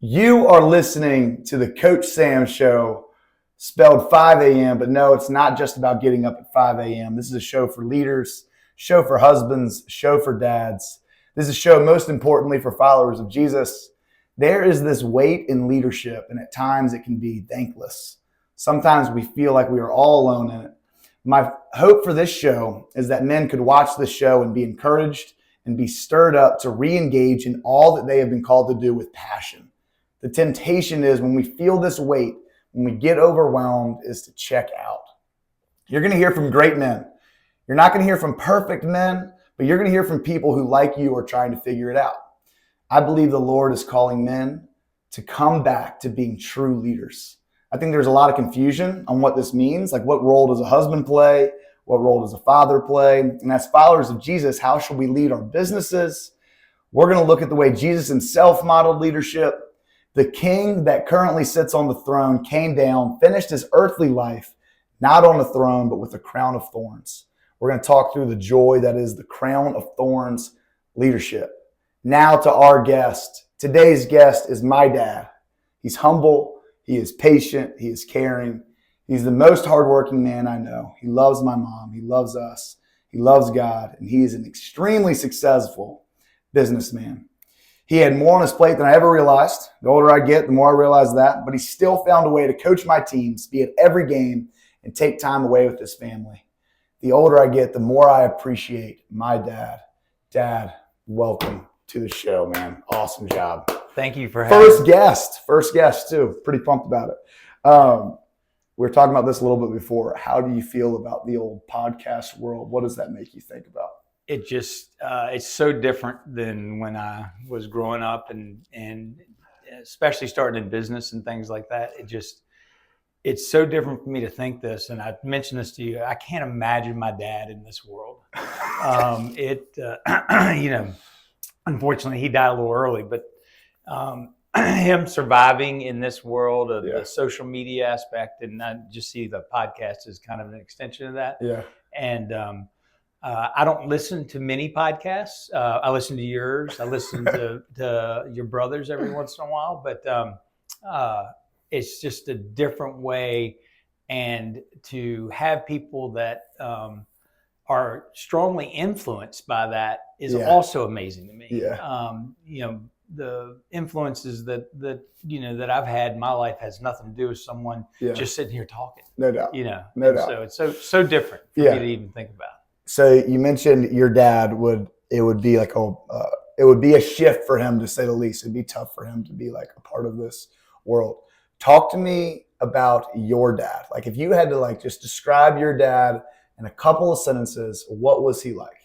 You are listening to the Coach Sam Show, spelled 5 a.m., but no, it's not just about getting up at 5 a.m. This is a show for leaders, show for husbands, show for dads. This is a show, most importantly, for followers of Jesus. There is this weight in leadership, and at times it can be thankless. Sometimes we feel like we are all alone in it. My hope for this show is that men could watch this show and be encouraged and be stirred up to re-engage in all that they have been called to do with passion. The temptation is when we feel this weight, when we get overwhelmed, is to check out. You're going to hear from great men. You're not going to hear from perfect men, but you're going to hear from people who, like you, are trying to figure it out. I believe the Lord is calling men to come back to being true leaders. I think there's a lot of confusion on what this means. Like, what role does a husband play? What role does a father play? And as followers of Jesus, how should we lead our businesses? We're going to look at the way Jesus himself modeled leadership. The king that currently sits on the throne came down, finished his earthly life, not on a throne, but with a crown of thorns. We're going to talk through the joy that is the crown of thorns leadership. Now to our guest. Today's guest is my dad. He's humble. He is patient. He is caring. He's the most hardworking man I know. He loves my mom. He loves us. He loves God. And he is an extremely successful businessman. He had more on his plate than I ever realized. The older I get, the more I realize that. But he still found a way to coach my teams, be at every game, and take time away with his family. The older I get, the more I appreciate my dad. Dad, welcome to the show, man. Awesome job. Thank you for having me. First guest too. Pretty pumped about it. We were talking about this a little bit before. How do you feel about the old podcast world? What does that make you think about? It just, it's so different than when I was growing up and especially starting in business and things like that. It's so different for me to think this. And I mentioned this to you. I can't imagine my dad in this world. Unfortunately he died a little early, but him surviving in this world of the social media aspect, and I just see the podcast as kind of an extension of that. Yeah. And, I don't listen to many podcasts. I listen to yours. I listen to your brothers every once in a while, but it's just a different way. And to have people that are strongly influenced by that is also amazing to me. Yeah. The influences that I've had in my life has nothing to do with someone just sitting here talking. No doubt. No doubt. So it's so different for me to even think about. So you mentioned your dad it would be a shift for him, to say the least. It'd be tough for him to be like a part of this world. Talk to me about your dad. Like, if you had to just describe your dad in a couple of sentences, what was he like?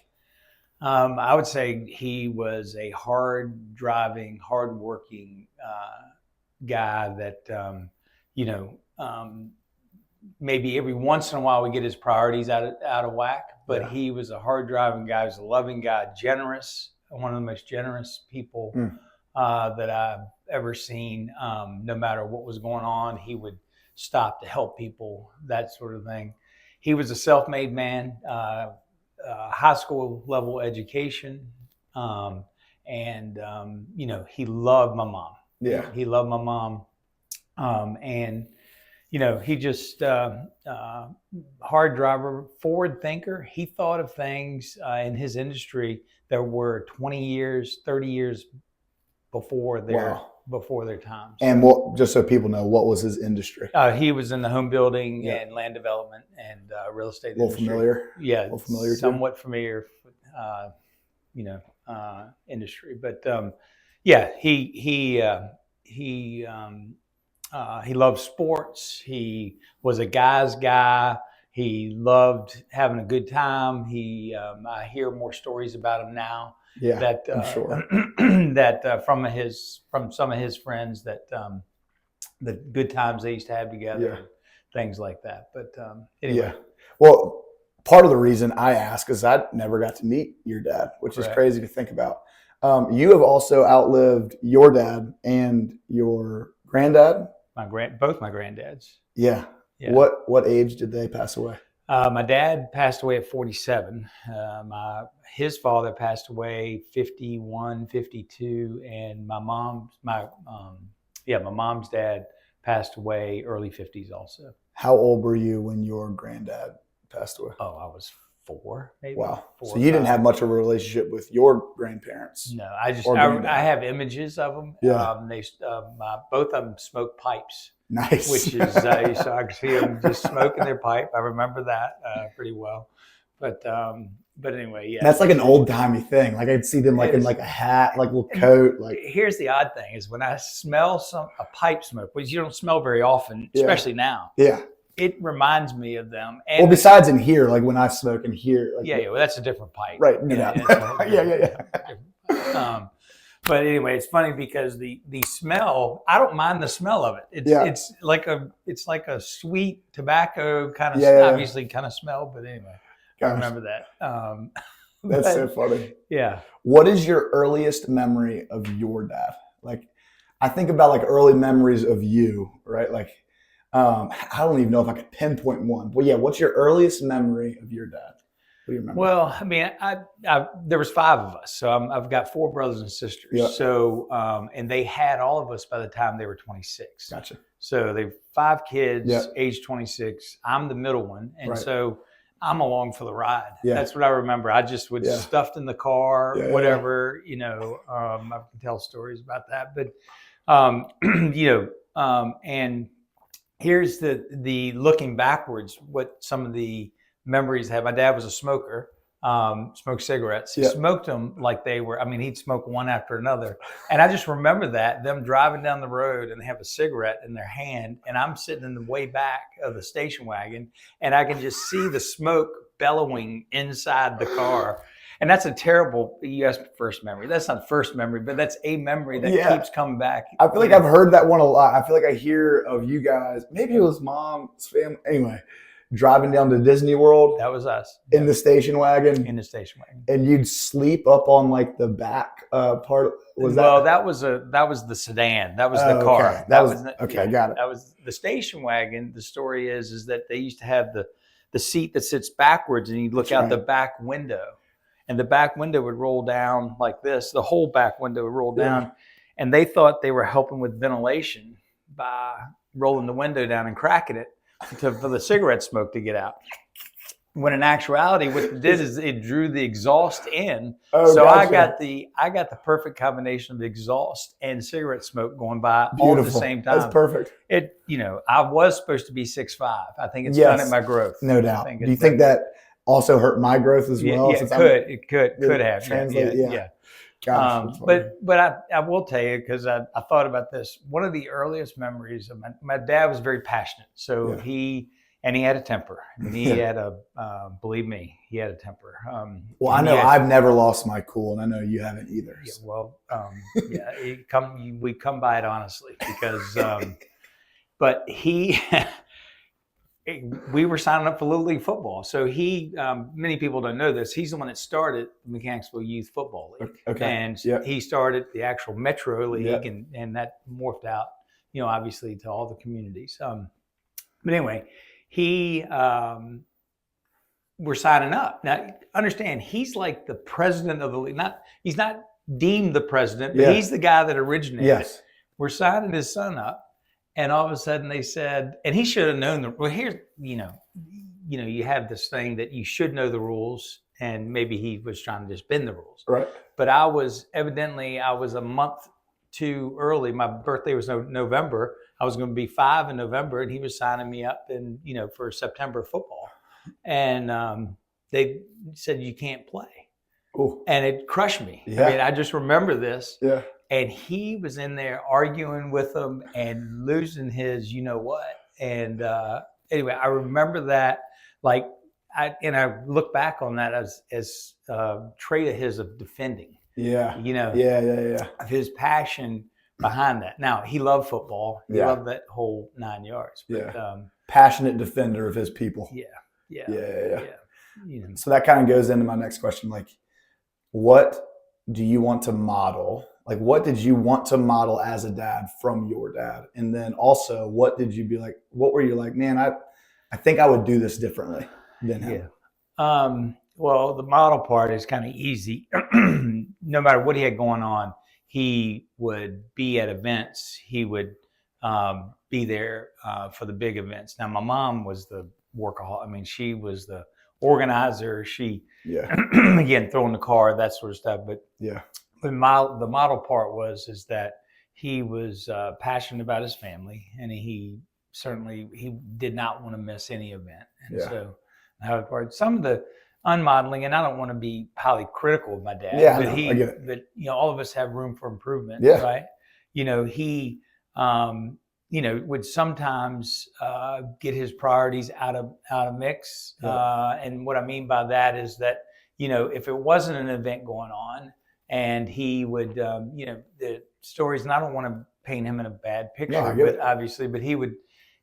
I would say he was a hard-driving, hard-working guy that, maybe every once in a while we get his priorities out of whack, but he was a hard-driving guy. He was a loving guy, generous, one of the most generous people that I've ever seen. No matter what was going on, he would stop to help people, that sort of thing. He was a self-made man, high school level education, and he loved my mom. Yeah, he loved my mom, and he just hard driver, forward thinker. He thought of things in his industry that were 20 years, 30 years before their time. And just so people know, what was his industry? He was in the home building and land development and real estate industry. Familiar? Yeah, a little familiar. Somewhat familiar, industry. But he loved sports. He was a guy's guy. He loved having a good time. I hear more stories about him now. Yeah, that I'm sure. that from some of his friends, that the good times they used to have together, and things like that. But anyway. Yeah. Well, part of the reason I ask is I never got to meet your dad, which is crazy to think about. You have also outlived your dad and your granddad. Both my granddads. Yeah. What age did they pass away? My dad passed away at 47. His father passed away 51, 52, and my Yeah, my mom's dad passed away early 50s also. How old were you when your granddad passed away? Oh, I was 4, maybe. Wow. 4 So or you didn't 5. have much of a relationship with your grandparents? No, I have images of them. Yeah. Both of them smoked pipes. Nice. Which is so I could see them just smoking their pipe. I remember that pretty well. But anyway, yeah. That's like an old timey thing. Like I'd see them like in like a hat, like a little coat. Like here's the odd thing is when I smell a pipe smoke, which you don't smell very often, especially now. Yeah. It reminds me of them. And well, besides in here, like when I smoke in here. Like, well, that's a different pipe. Right. No doubt. Yeah. But anyway, it's funny because the smell, I don't mind the smell of it. It's like a sweet tobacco kind of obviously kind of smell, but anyway, I remember that. That's so funny. Yeah. What is your earliest memory of your dad? Like I think about like early memories of you, right? Like I don't even know if I could pinpoint one. But yeah, what's your earliest memory of your dad? What do you remember? Well, I mean, there was 5 of us, so I've got 4 brothers and sisters. Yeah. So, and they had all of us by the time they were 26. Gotcha. So they 5 kids, age 26. I'm the middle one, and so I'm along for the ride. Yeah. That's what I remember. I just would stuffed in the car, whatever. You know, I can tell stories about that, but and here's the looking backwards. What some of the memories have. My dad was a smoker, smoked cigarettes. He smoked them like they were, he'd smoke one after another. And I just remember them driving down the road and they have a cigarette in their hand. And I'm sitting in the way back of the station wagon and I can just see the smoke bellowing inside the car. And that's a terrible, you asked first memory. That's not first memory, but that's a memory that keeps coming back. I feel like I've heard that one a lot. I feel like I hear of you guys, maybe it was mom's family. Anyway, driving down to Disney World. That was us. In the station wagon. In the station wagon. And you'd sleep up on like the back part. That was the sedan. That was the car. Okay. That was got it. That was the station wagon. The story is that they used to have the seat that sits backwards and you look out the back window. And the back window would roll down like this. The whole back window would roll down. And they thought they were helping with ventilation by rolling the window down and cracking it for the cigarette smoke to get out. When in actuality, what it did is it drew the exhaust in. So gotcha. I got the perfect combination of exhaust and cigarette smoke going by all at the same time. That's perfect. I was supposed to be 6'5". I think it's done at my growth. No doubt. Do you think that also hurt my growth as well? Yeah, it could have. Translate, yeah. Gosh, but I will tell you, because I thought about this. One of the earliest memories of my dad was very passionate. So he had a temper. He had believe me, he had a temper. Well, I know I've never lost my cool, and I know you haven't either. Yeah, well, we come by it honestly because, but we were signing up for Little League football. So many people don't know this. He's the one that started the Mechanicsville Youth Football League. Okay. And he started the actual Metro League and that morphed out, obviously to all the communities. But anyway, we're signing up. Now, understand, he's like the president of the league. He's not deemed the president, but he's the guy that originated it. We're signing his son up. And all of a sudden they said, and he should have known here's, you have this thing that you should know the rules, and maybe he was trying to just bend the rules. Right. But I was a month too early. My birthday was November. I was going to be 5 in November, and he was signing me up for September football. And they said, you can't play. Ooh. And it crushed me. Yeah. I just remember this. Yeah. And he was in there arguing with them and losing his, what. And anyway, I remember that. I look back on that as a trait of his of defending. Yeah. Of his passion behind that. Now, he loved football. He loved that whole 9 yards. But, passionate defender of his people. Yeah. So that kind of goes into my next question. Like, what do you want to model? Like, what did you want to model as a dad from your dad? And then also, what were you like, man, I think I would do this differently than him? Well, the model part is kind of easy. No matter what he had going on, he would be at events. He would be there for the big events. Now, my mom was the workaholic. I mean, she was the organizer. She, again, throwing the car, that sort of stuff. But the model part is that he was passionate about his family, and he did not want to miss any event. And so some of the unmodeling, and I don't want to be highly critical of my dad, but all of us have room for improvement, right? He would sometimes get his priorities out of mix. And what I mean by that is that, if it wasn't an event going on, and he would, the stories, and I don't want to paint him in a bad picture, but he would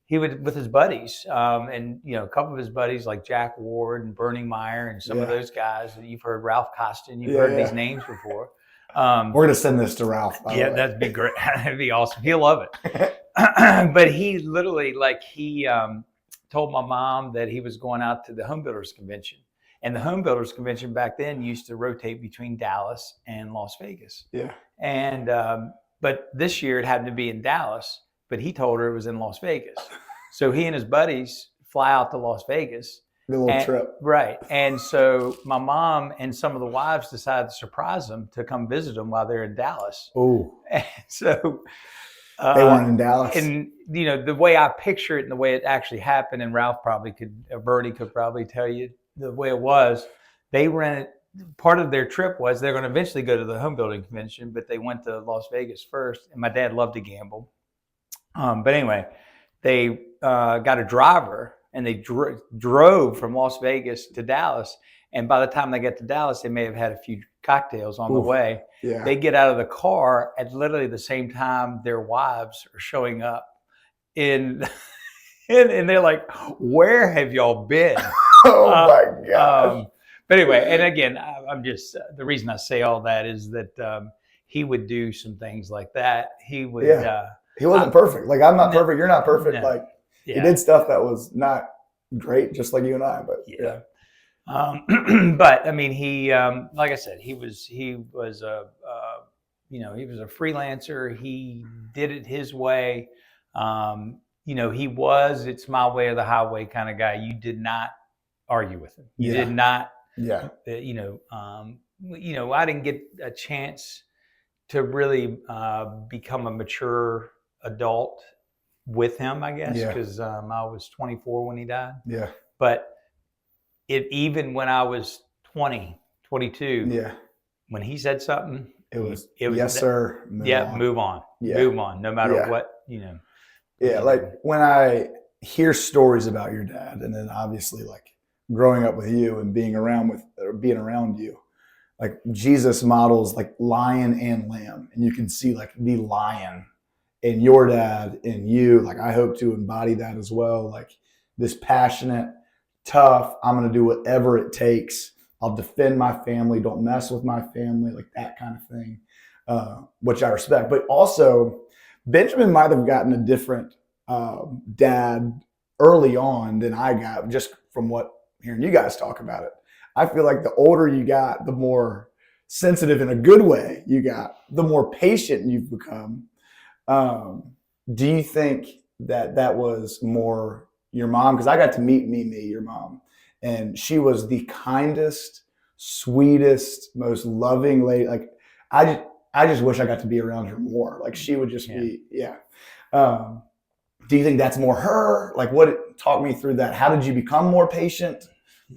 with his buddies, and a couple of his buddies like Jack Ward and Bernie Meyer and some of those guys. You've heard Ralph Costin. You've heard these names before. We're going to send this to Ralph. That'd be great. That'd be awesome. He'll love it. But he literally, told my mom that he was going out to the Home Builders Convention. And the Home Builders Convention back then used to rotate between Dallas and Las Vegas. And but this year it happened to be in Dallas, but he told her it was in Las Vegas. So he and his buddies fly out to Las Vegas. The little trip. Right. And so my mom and some of the wives decided to surprise them to come visit them while they're in Dallas. Oh. And so they weren't in Dallas. And, the way I picture it and the way it actually happened, and Ralph Bernie could probably tell you the way it was, they rented, part of their trip was they're going to eventually go to the home building convention, but they went to Las Vegas first. And my dad loved to gamble. But anyway, they got a driver, and they drove from Las Vegas to Dallas. And by the time they get to Dallas, they may have had a few cocktails on the way. They get out of the car at literally the same time their wives are showing up. And they're like, where have y'all been? Oh, my gosh. But anyway, and again, I'm just, the reason I say all that is that he would do some things like that. He would. He wasn't perfect. Like, I'm not perfect. You're not perfect. He did stuff that was not great, just like you and I. But but I mean, he, like I said, he was a freelancer. He did it his way. It's my way or the highway kind of guy. You did not argue with him. You did not. I didn't get a chance to really become a mature adult with him, I guess, because I was 24 when he died. But even when I was 20, 22, when he said something, it was yes, sir. Move on. Move on, no matter what, like when I hear stories about your dad, and then obviously like growing up with you and being around you, like Jesus models like lion and lamb, and you can see like the lion in your dad and you. Like, I hope to embody that as well. Like this passionate, tough, I'm going to do whatever it takes. I'll defend my family. Don't mess with my family, like that kind of thing, which I respect. But also, Benjamin might have gotten a different dad early on than I got, just from hearing you guys talk about it. I feel like the older you got, the more sensitive in a good way you got, the more patient you've become. Do you think that was more your mom? Because I got to meet Mimi, your mom, and she was the kindest, sweetest, most loving lady. Like, I just wish I got to be around her more. Like, she would just be, do you think that's more her? Like, talk me through that. How did you become more patient,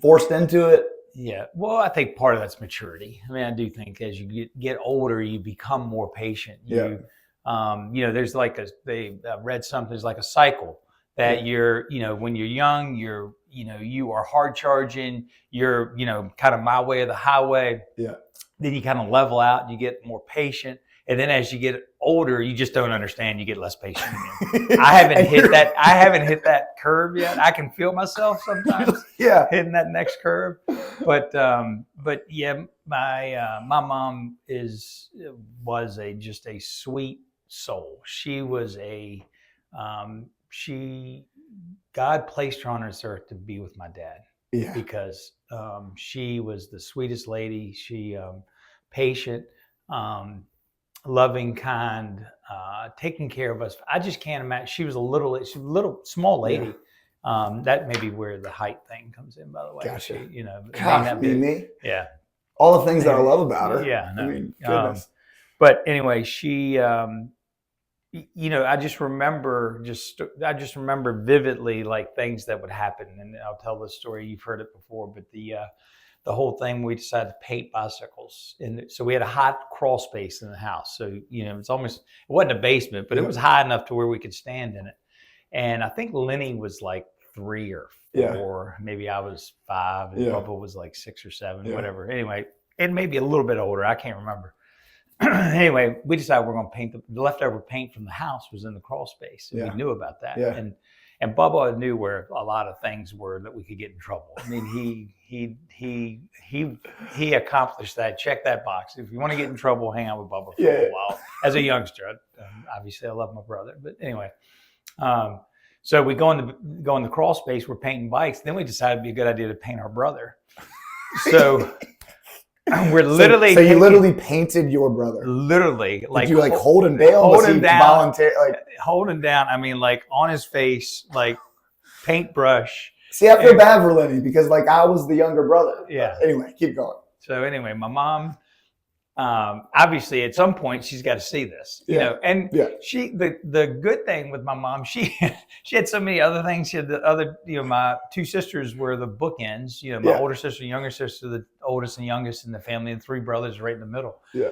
forced into it? Yeah. Well, I think part of that's maturity. I mean, I do think as you get older, you become more patient. There's like they read something, there's like a cycle that you're, when you're young, you are hard charging, you're, kind of my way or the highway. Then you kind of level out and you get more patient. And then as you get older, you just don't understand. You get less patient. I haven't hit that curve yet. I can feel myself sometimes hitting that next curve. But yeah, my mom was just a sweet soul. She was God placed her on this earth to be with my dad. Because she was the sweetest lady. She patient. loving, kind, taking care of us. I just can't imagine. She's a little small lady. That may be where the height thing comes in, by the way. Gotcha. She, God, me. Yeah. All the things that I love about her. Yeah. No. I mean, goodness. But anyway, she, I just remember vividly like things that would happen. And I'll tell the story. You've heard it before, but the whole thing, we decided to paint bicycles. And so we had a hot crawl space in the house. So, it wasn't a basement, but it was high enough to where we could stand in it. And I think Lenny was like 3 or 4. Maybe I was 5 and Bubba was like 6 or 7, whatever. Anyway, and maybe a little bit older. I can't remember. Anyway, we decided we're going to paint the leftover paint from the house was in the crawl space. And we knew about that. Yeah. And Bubba knew where a lot of things were that we could get in trouble. I mean, he accomplished that. Check that box. If you want to get in trouble, hang out with Bubba for a while. As a youngster, obviously I love my brother, but anyway. So we go in the crawl space. We're painting bikes. Then we decided it'd be a good idea to paint our brother. So we're literally. So you literally painted your brother. Literally, like did you like hold him down? Hold him down. Volunteer, hold him down. I mean, like on his face, like paintbrush. See, I feel bad for Lenny because like I was the younger brother. Yeah. But anyway, keep going. So anyway, my mom. Obviously, at some point, she's got to see this, And she, the good thing with my mom, she had so many other things. She had the other, my 2 sisters were the bookends. My older sister, younger sister, the oldest and youngest in the family, and 3 brothers right in the middle. Yeah.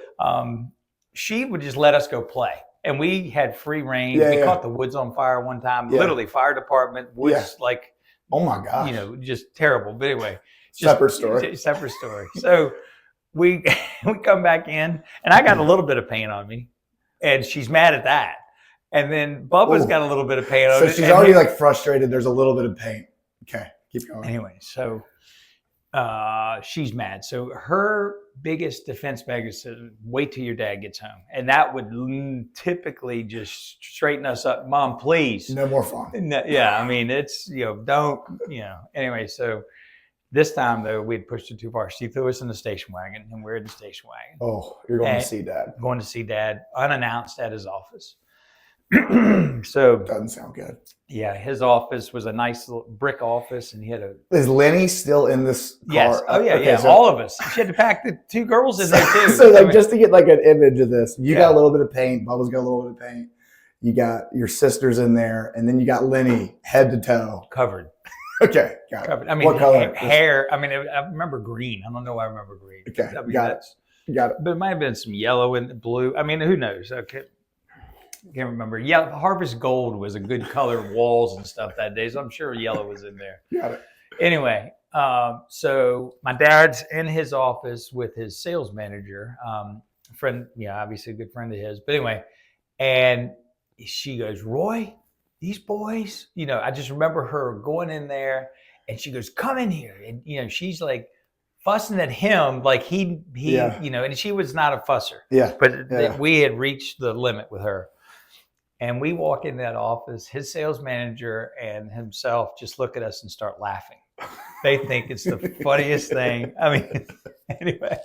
She would just let us go play, and we had free reign. We caught the woods on fire one time. Literally, fire department woods like. Oh my gosh. Just terrible. But anyway, separate story. So. We come back in, and I got a little bit of paint on me, and she's mad at that. And then Bubba's got a little bit of paint on me. So she's already like frustrated. There's a little bit of paint. Okay, keep going. Anyway, so she's mad. So her biggest defense mechanism is wait till your dad gets home. And that would typically just straighten us up. Mom, please. No more fun. Yeah, I mean, it's, don't. Anyway, so. This time, though, we had pushed it too far. She threw us in the station wagon, and we're in the station wagon. Oh, you're going to see Dad. Going to see Dad, unannounced at his office. So doesn't sound good. Yeah, his office was a nice little brick office, and he had a. Is Lenny still in this car? Yes. Oh yeah, okay, so all of us. She had to pack the 2 girls in there too. So like, just to get like an image of this, you got a little bit of paint. Bubba's got a little bit of paint. You got your sisters in there, and then you got Lenny head to toe covered. Okay, got it. Covered. I mean, what color? Hair. I mean, I remember green. I don't know why I remember green. Okay, I mean, got it. But it might have been some yellow and blue. I mean, who knows? Okay, can't remember. Yeah, Harvest Gold was a good color walls and stuff that day, so I'm sure yellow was in there. Got it. Anyway, so my dad's in his office with his sales manager, friend. Yeah, obviously a good friend of his. But anyway, and she goes, Roy, these boys, I just remember her going in there and she goes, come in here. And, she's like fussing at him like he and she was not a fusser. Yeah. But we had reached the limit with her. And we walk in that office, his sales manager and himself just look at us and start laughing. They think it's the funniest thing. I mean, anyway,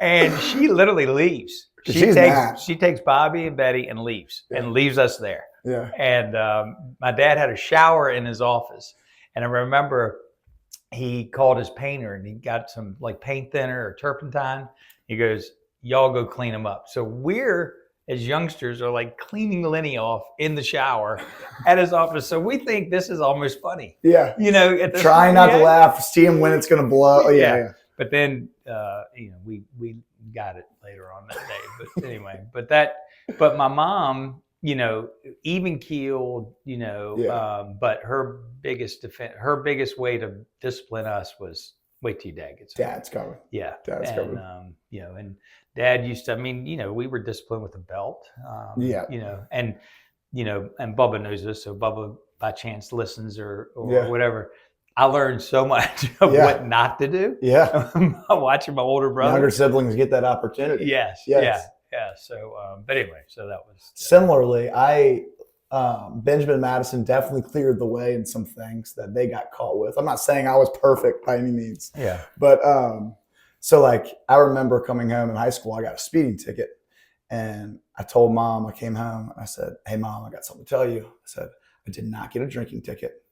and she literally leaves. She takes Bobby and Betty and leaves us there. Yeah. And my dad had a shower in his office. And I remember he called his painter and he got some like paint thinner or turpentine. He goes, y'all go clean them up. So we're, as youngsters, are like cleaning Lenny off in the shower at his office. So we think this is almost funny. Yeah. Trying not to laugh, see him when it's going to blow. Yeah. But then, we got it later on that day. But anyway, but my mom, even keeled, but her biggest way to discipline us was wait till your dad gets home. Dad's coming. Yeah. Dad's coming. And Dad used to, we were disciplined with a belt. And Bubba knows this. So Bubba by chance listens or whatever. I learned so much of what not to do. Yeah. Watching my older brother. Younger siblings get that opportunity. Yes. Yeah. So, but anyway, so that was. Similarly, Benjamin and Madison definitely cleared the way in some things that they got caught with. I'm not saying I was perfect by any means. Yeah. But so like I remember coming home in high school, I got a speeding ticket and I told Mom, I came home and I said, hey, Mom, I got something to tell you. I said, I did not get a drinking ticket.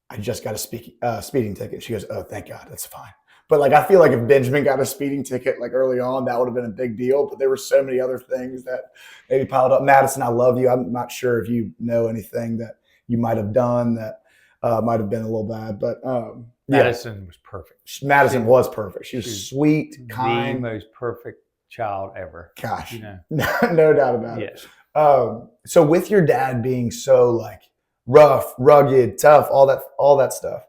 I just got a speeding ticket. She goes, oh, thank God, that's fine. But like, I feel like if Benjamin got a speeding ticket like early on, that would have been a big deal. But there were so many other things that maybe piled up. Madison, I love you. I'm not sure if you know anything that you might have done that might have been a little bad. But Madison was perfect. Madison was perfect. She was sweet, kind. The most perfect child ever. Gosh, no doubt about it. So with your dad being so like rough, rugged, tough, all that stuff,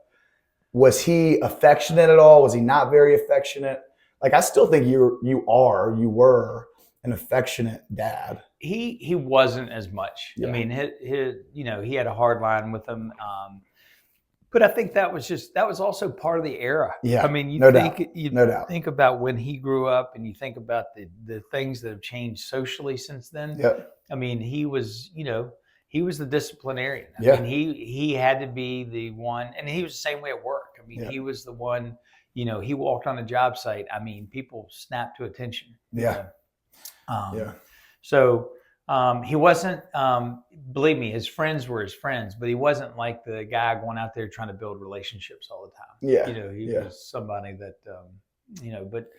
was he affectionate at all? Was he not very affectionate? Like, I still think you were an affectionate dad. He wasn't as much. I mean, he had a hard line with him. But I think that was also part of the era. Yeah. I mean, no doubt. Think about when he grew up, and you think about the things that have changed socially since then. Yep. I mean, he was the disciplinarian. I Yeah. mean, he had to be the one, and he was the same way at work. I mean, he was the one, he walked on a job site. I mean, people snapped to attention. Yeah. So he wasn't, believe me, his friends were his friends, but he wasn't like the guy going out there trying to build relationships all the time. Yeah. He was somebody that, but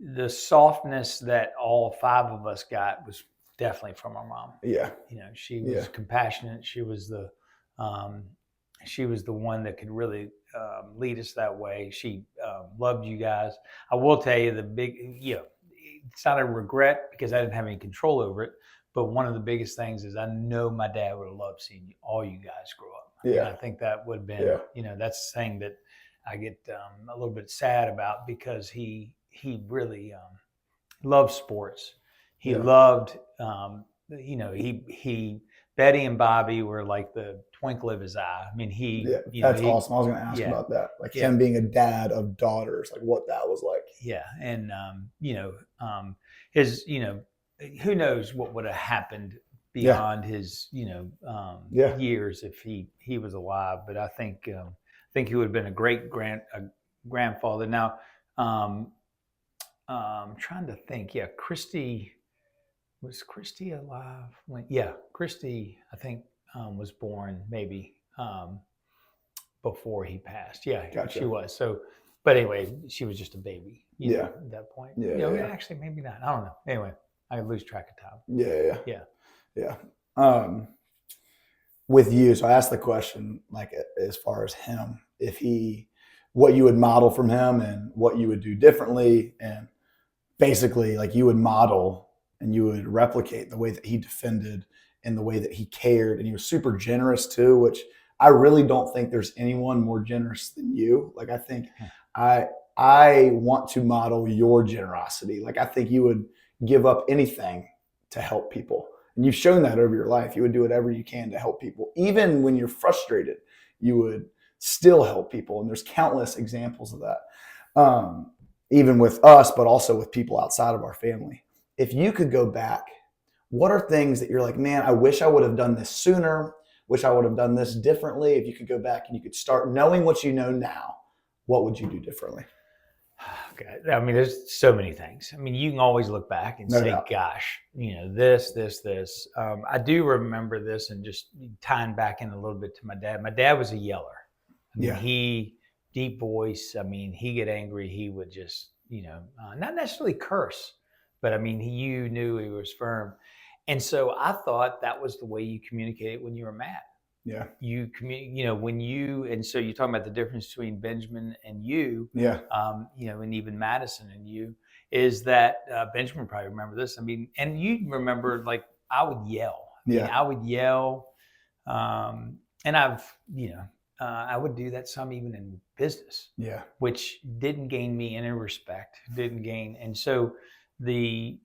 the softness that all five of us got was definitely from our mom. Yeah. She was compassionate. She was the one that could really lead us that way. She loved you guys. I will tell you it's not a regret because I didn't have any control over it. But one of the biggest things is I know my dad would have loved seeing all you guys grow up. Yeah. And I think that would have been, that's the thing that I get a little bit sad about, because he really loved sports. He loved, Betty and Bobby were like the twinkle of his eye. I mean, that's awesome. I was going to ask about that. Like him being a dad of daughters, like what that was like. Yeah. And, his, who knows what would have happened beyond his, years if he was alive. But I think he would have been a great grandfather. Now, I'm trying to think. Yeah, was Christy alive? Christy, I think, was born maybe before he passed. Yeah, gotcha. She was. So, but anyway, she was just a baby. At that point. Actually, maybe not. I don't know. Anyway, I lose track of time. Yeah. With you, so I asked the question, like, as far as him, what you would model from him and what you would do differently, and basically, like, you would model and you would replicate the way that he defended and the way that he cared, and he was super generous too, which I really don't think there's anyone more generous than you. Like, I think I want to model your generosity. Like, I think you would give up anything to help people. And you've shown that over your life. You would do whatever you can to help people. Even when you're frustrated, you would still help people. And there's countless examples of that, even with us, but also with people outside of our family. If you could go back, what are things that you're like, man, I wish I would have done this sooner, wish I would have done this differently? If you could go back and you could start knowing what you know now, what would you do differently? Okay. I mean, there's so many things. I mean, you can always look back and say, gosh, this. I do remember this, and just tying back in a little bit to my dad. My dad was a yeller. I mean, he, deep voice. I mean, he get angry. He would just, not necessarily curse, but I mean, you knew he was firm. And so I thought that was the way you communicated when you were mad. Yeah. And so you're talking about the difference between Benjamin and you, and even Madison and you, is that Benjamin probably remember this. I mean, and you remember, like, I would yell. I would yell. And I would do that some even in business, which didn't gain me any respect, And so the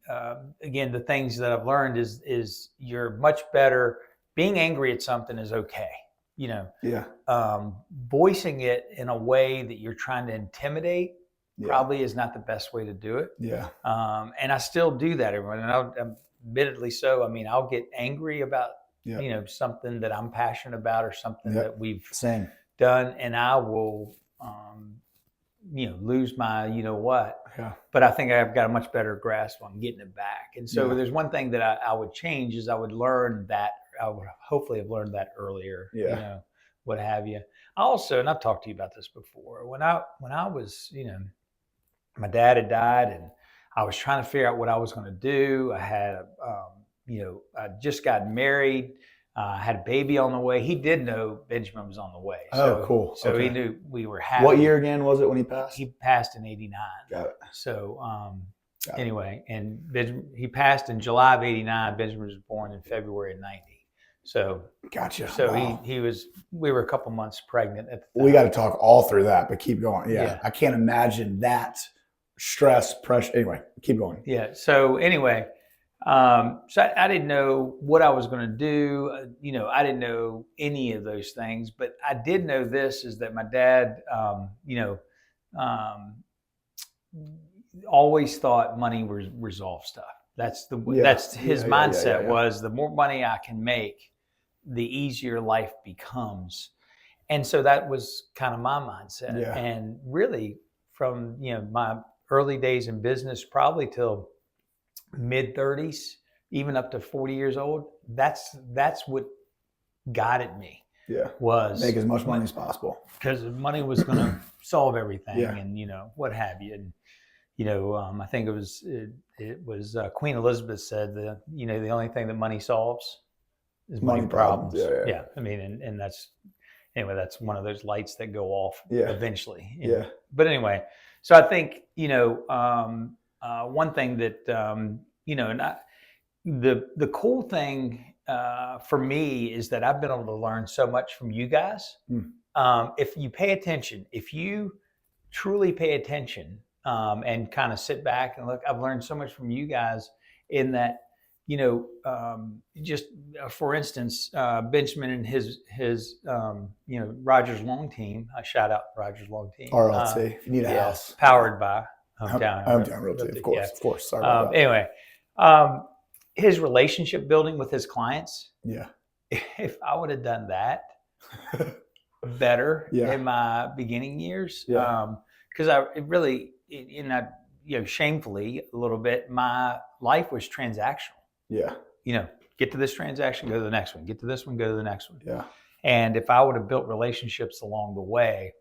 things that I've learned is you're much better. Being angry at something is okay. Voicing it in a way that you're trying to intimidate probably is not the best way to do it. And I still do that, everyone. And admittedly so. I mean, I'll get angry about, something that I'm passionate about, or something that we've done. And I will lose my, what. Yeah. But I think I've got a much better grasp on getting it back. And so Yeah. there's one thing that I would change is I would hopefully have learned that earlier, Yeah. what have you. Also, and I've talked to you about this before, when I was, my dad had died and I was trying to figure out what I was going to do. I had, I just got married. I had a baby on the way. He did know Benjamin was on the way. So, cool. So okay. he knew we were happy. What year again was it when he passed? He passed in 89. Got it. So Got anyway, and he passed in July of 89. Benjamin was born in February of 90. So gotcha. So wow. we were a couple months pregnant at the time. We got to talk all through that, but keep going. Yeah. I can't imagine that stress, pressure. Anyway, keep going. Yeah. So anyway, so I didn't know what I was going to do. I didn't know any of those things, but I did know this is that my dad, always thought money would resolve stuff. That's his mindset was the more money I can make, the easier life becomes. And so that was kind of my mindset. Yeah. And really from, my early days in business, probably till mid 30s, even up to 40 years old, that's what guided me. Yeah. Was make as much money as possible. Because money was going to solve everything Yeah. and, what have you. And, I think it was Queen Elizabeth said that, the only thing that money solves is money problems. Yeah. I mean, and that's one of those lights that go off eventually. Yeah. But anyway, so I think, one thing that, the cool thing for me is that I've been able to learn so much from you guys. If you pay attention, if you truly pay attention and kind of sit back and look, I've learned so much from you guys in that, just for instance, Benjamin and his Rogers Long Team. I shout out Rogers Long Team. RLT. If you need a house. Powered by Hometown Realty. Of course. Of course. Sorry about that. Anyway, his relationship building with his clients. Yeah. If I would have done that better in my beginning years, because shamefully a little bit, my life was transactional. Yeah. Get to this transaction, go to the next one. Get to this one, go to the next one. Yeah. And if I would have built relationships along the way,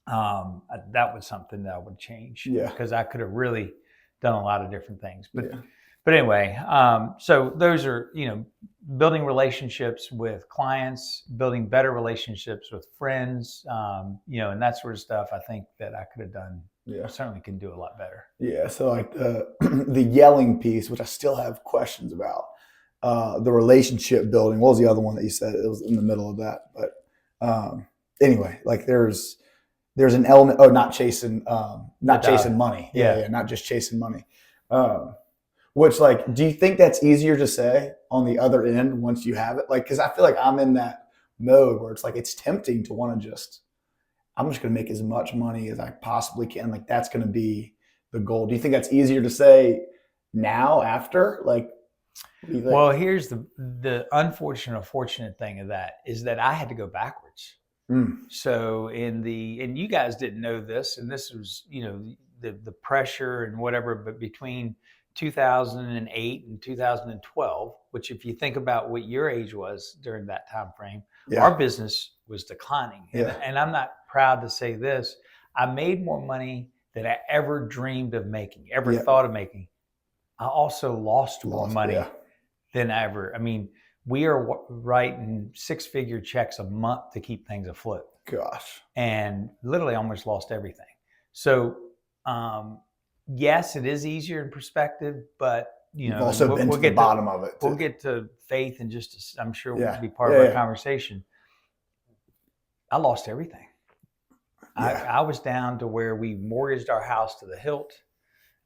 that was something that I would change. Yeah. Because I could have really done a lot of different things. But anyway, so those are, building relationships with clients, building better relationships with friends, and that sort of stuff. I think that I could have done. I certainly can do a lot better. Yeah. So like the yelling piece, which I still have questions about, the relationship building. What was the other one that you said? It was in the middle of that. But anyway, like there's an element. Oh, not chasing money. Yeah. Not just chasing money. Which, like, do you think that's easier to say on the other end once you have it? Like, because I feel like I'm in that mode where it's like it's tempting to want to I'm just going to make as much money as I possibly can. Like, that's going to be the goal. Do you think that's easier to say now after? Like, what do you think? Well, here's the fortunate thing of that is that I had to go backwards. So and you guys didn't know this, and this was, the pressure and whatever, but between 2008 and 2012, which if you think about what your age was during that time frame, our business was declining. And I'm not proud to say this. I made more money than I ever dreamed of making, thought of making. I also lost more money than ever. I mean, we are writing 6-figure checks a month to keep things afloat. Gosh. And literally almost lost everything. So, yes, it is easier in perspective, but you've also been to the bottom of it. We'll get to faith in I'm sure will be part of our conversation. I lost everything. I was down to where we mortgaged our house to the hilt.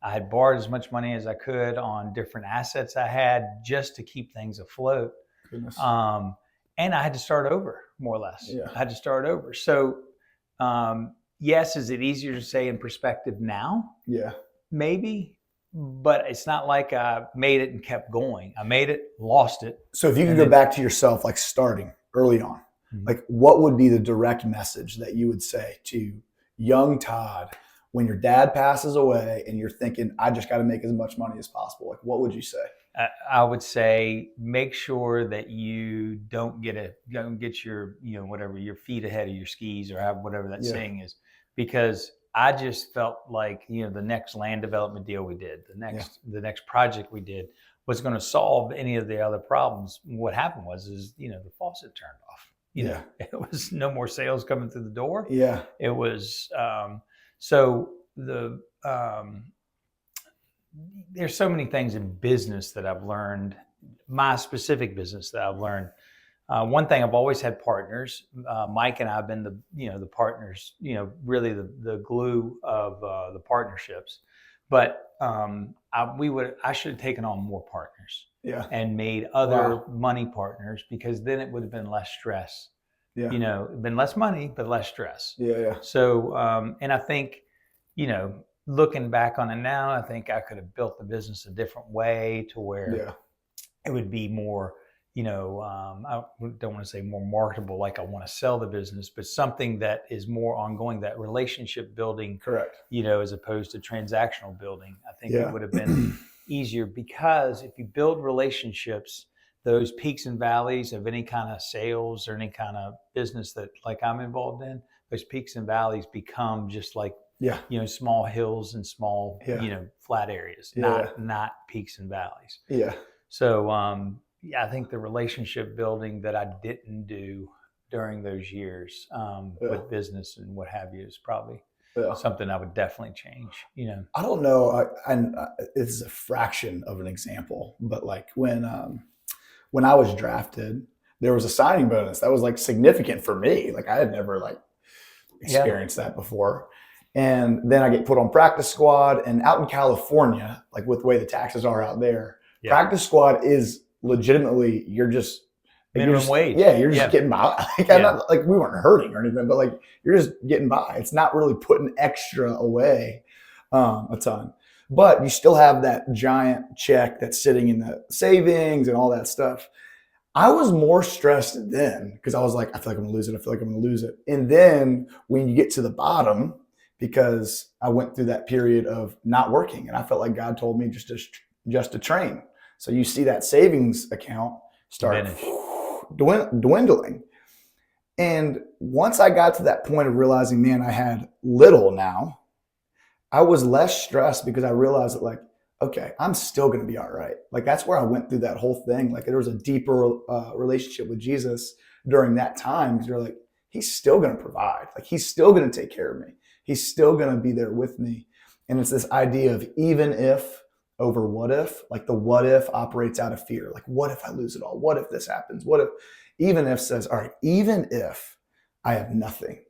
I had borrowed as much money as I could on different assets I had just to keep things afloat. Goodness. And I had to start over, more or less. Yeah. I had to start over. So, yes, is it easier to say in perspective now? Yeah. Maybe, but it's not like I made it and kept going. I made it, lost it. So if you could go back to yourself, like starting early on, like what would be the direct message that you would say to young Todd, when your dad passes away and you're thinking, I just got to make as much money as possible? Like, what would you say? I would say make sure that you don't get your, whatever, your feet ahead of your skis, or have whatever that saying is, because I just felt like, the next land development deal we did, the next project we did was going to solve any of the other problems. What happened was the faucet turned off. It was no more sales coming through the door. Yeah. It was, there's so many things in business that I've learned, my specific business that I've learned. One thing, I've always had partners. Mike and I have been the partners, really the glue of the partnerships. But I should have taken on more partners, and made other money partners, because then it would have been less stress. Been less money, but less stress. So, and I think, looking back on it now, I think I could have built the business a different way, to where it would be more, I don't want to say more marketable, like I want to sell the business, but something that is more ongoing, that relationship building, correct, as opposed to transactional building. I think it would have been easier, because if you build relationships, those peaks and valleys of any kind of sales or any kind of business that, like, I'm involved in, those peaks and valleys become just like, small hills and small, flat areas, not peaks and valleys. So, I think the relationship building that I didn't do during those years with business and what have you is probably something I would definitely change. I don't know, and this is a fraction of an example, but like when I was drafted, there was a signing bonus that was like significant for me. Like, I had never experienced that before. And then I get put on practice squad, and out in California, like with the way the taxes are out there, practice squad is legitimately, you're just minimum wage. Yeah, you're just getting by. I'm not, like, we weren't hurting or anything, but like, you're just getting by. It's not really putting extra away a ton. But you still have that giant check that's sitting in the savings and all that stuff. I was more stressed then, because I was like, I feel like I'm gonna lose it. I feel like I'm gonna lose it. And then when you get to the bottom, because I went through that period of not working, and I felt like God told me just to train. So you see that savings account start dwindling. And once I got to that point of realizing, man, I had little now, I was less stressed, because I realized that, like, okay, I'm still going to be all right. Like, that's where I went through that whole thing. Like, there was a deeper relationship with Jesus during that time, because you're like, he's still going to provide. Like, he's still going to take care of me. He's still going to be there with me. And it's this idea of even if over what if. Like, the what if operates out of fear. Like, what if I lose it all? What if this happens? What if? Even if says, all right, even if I have nothing,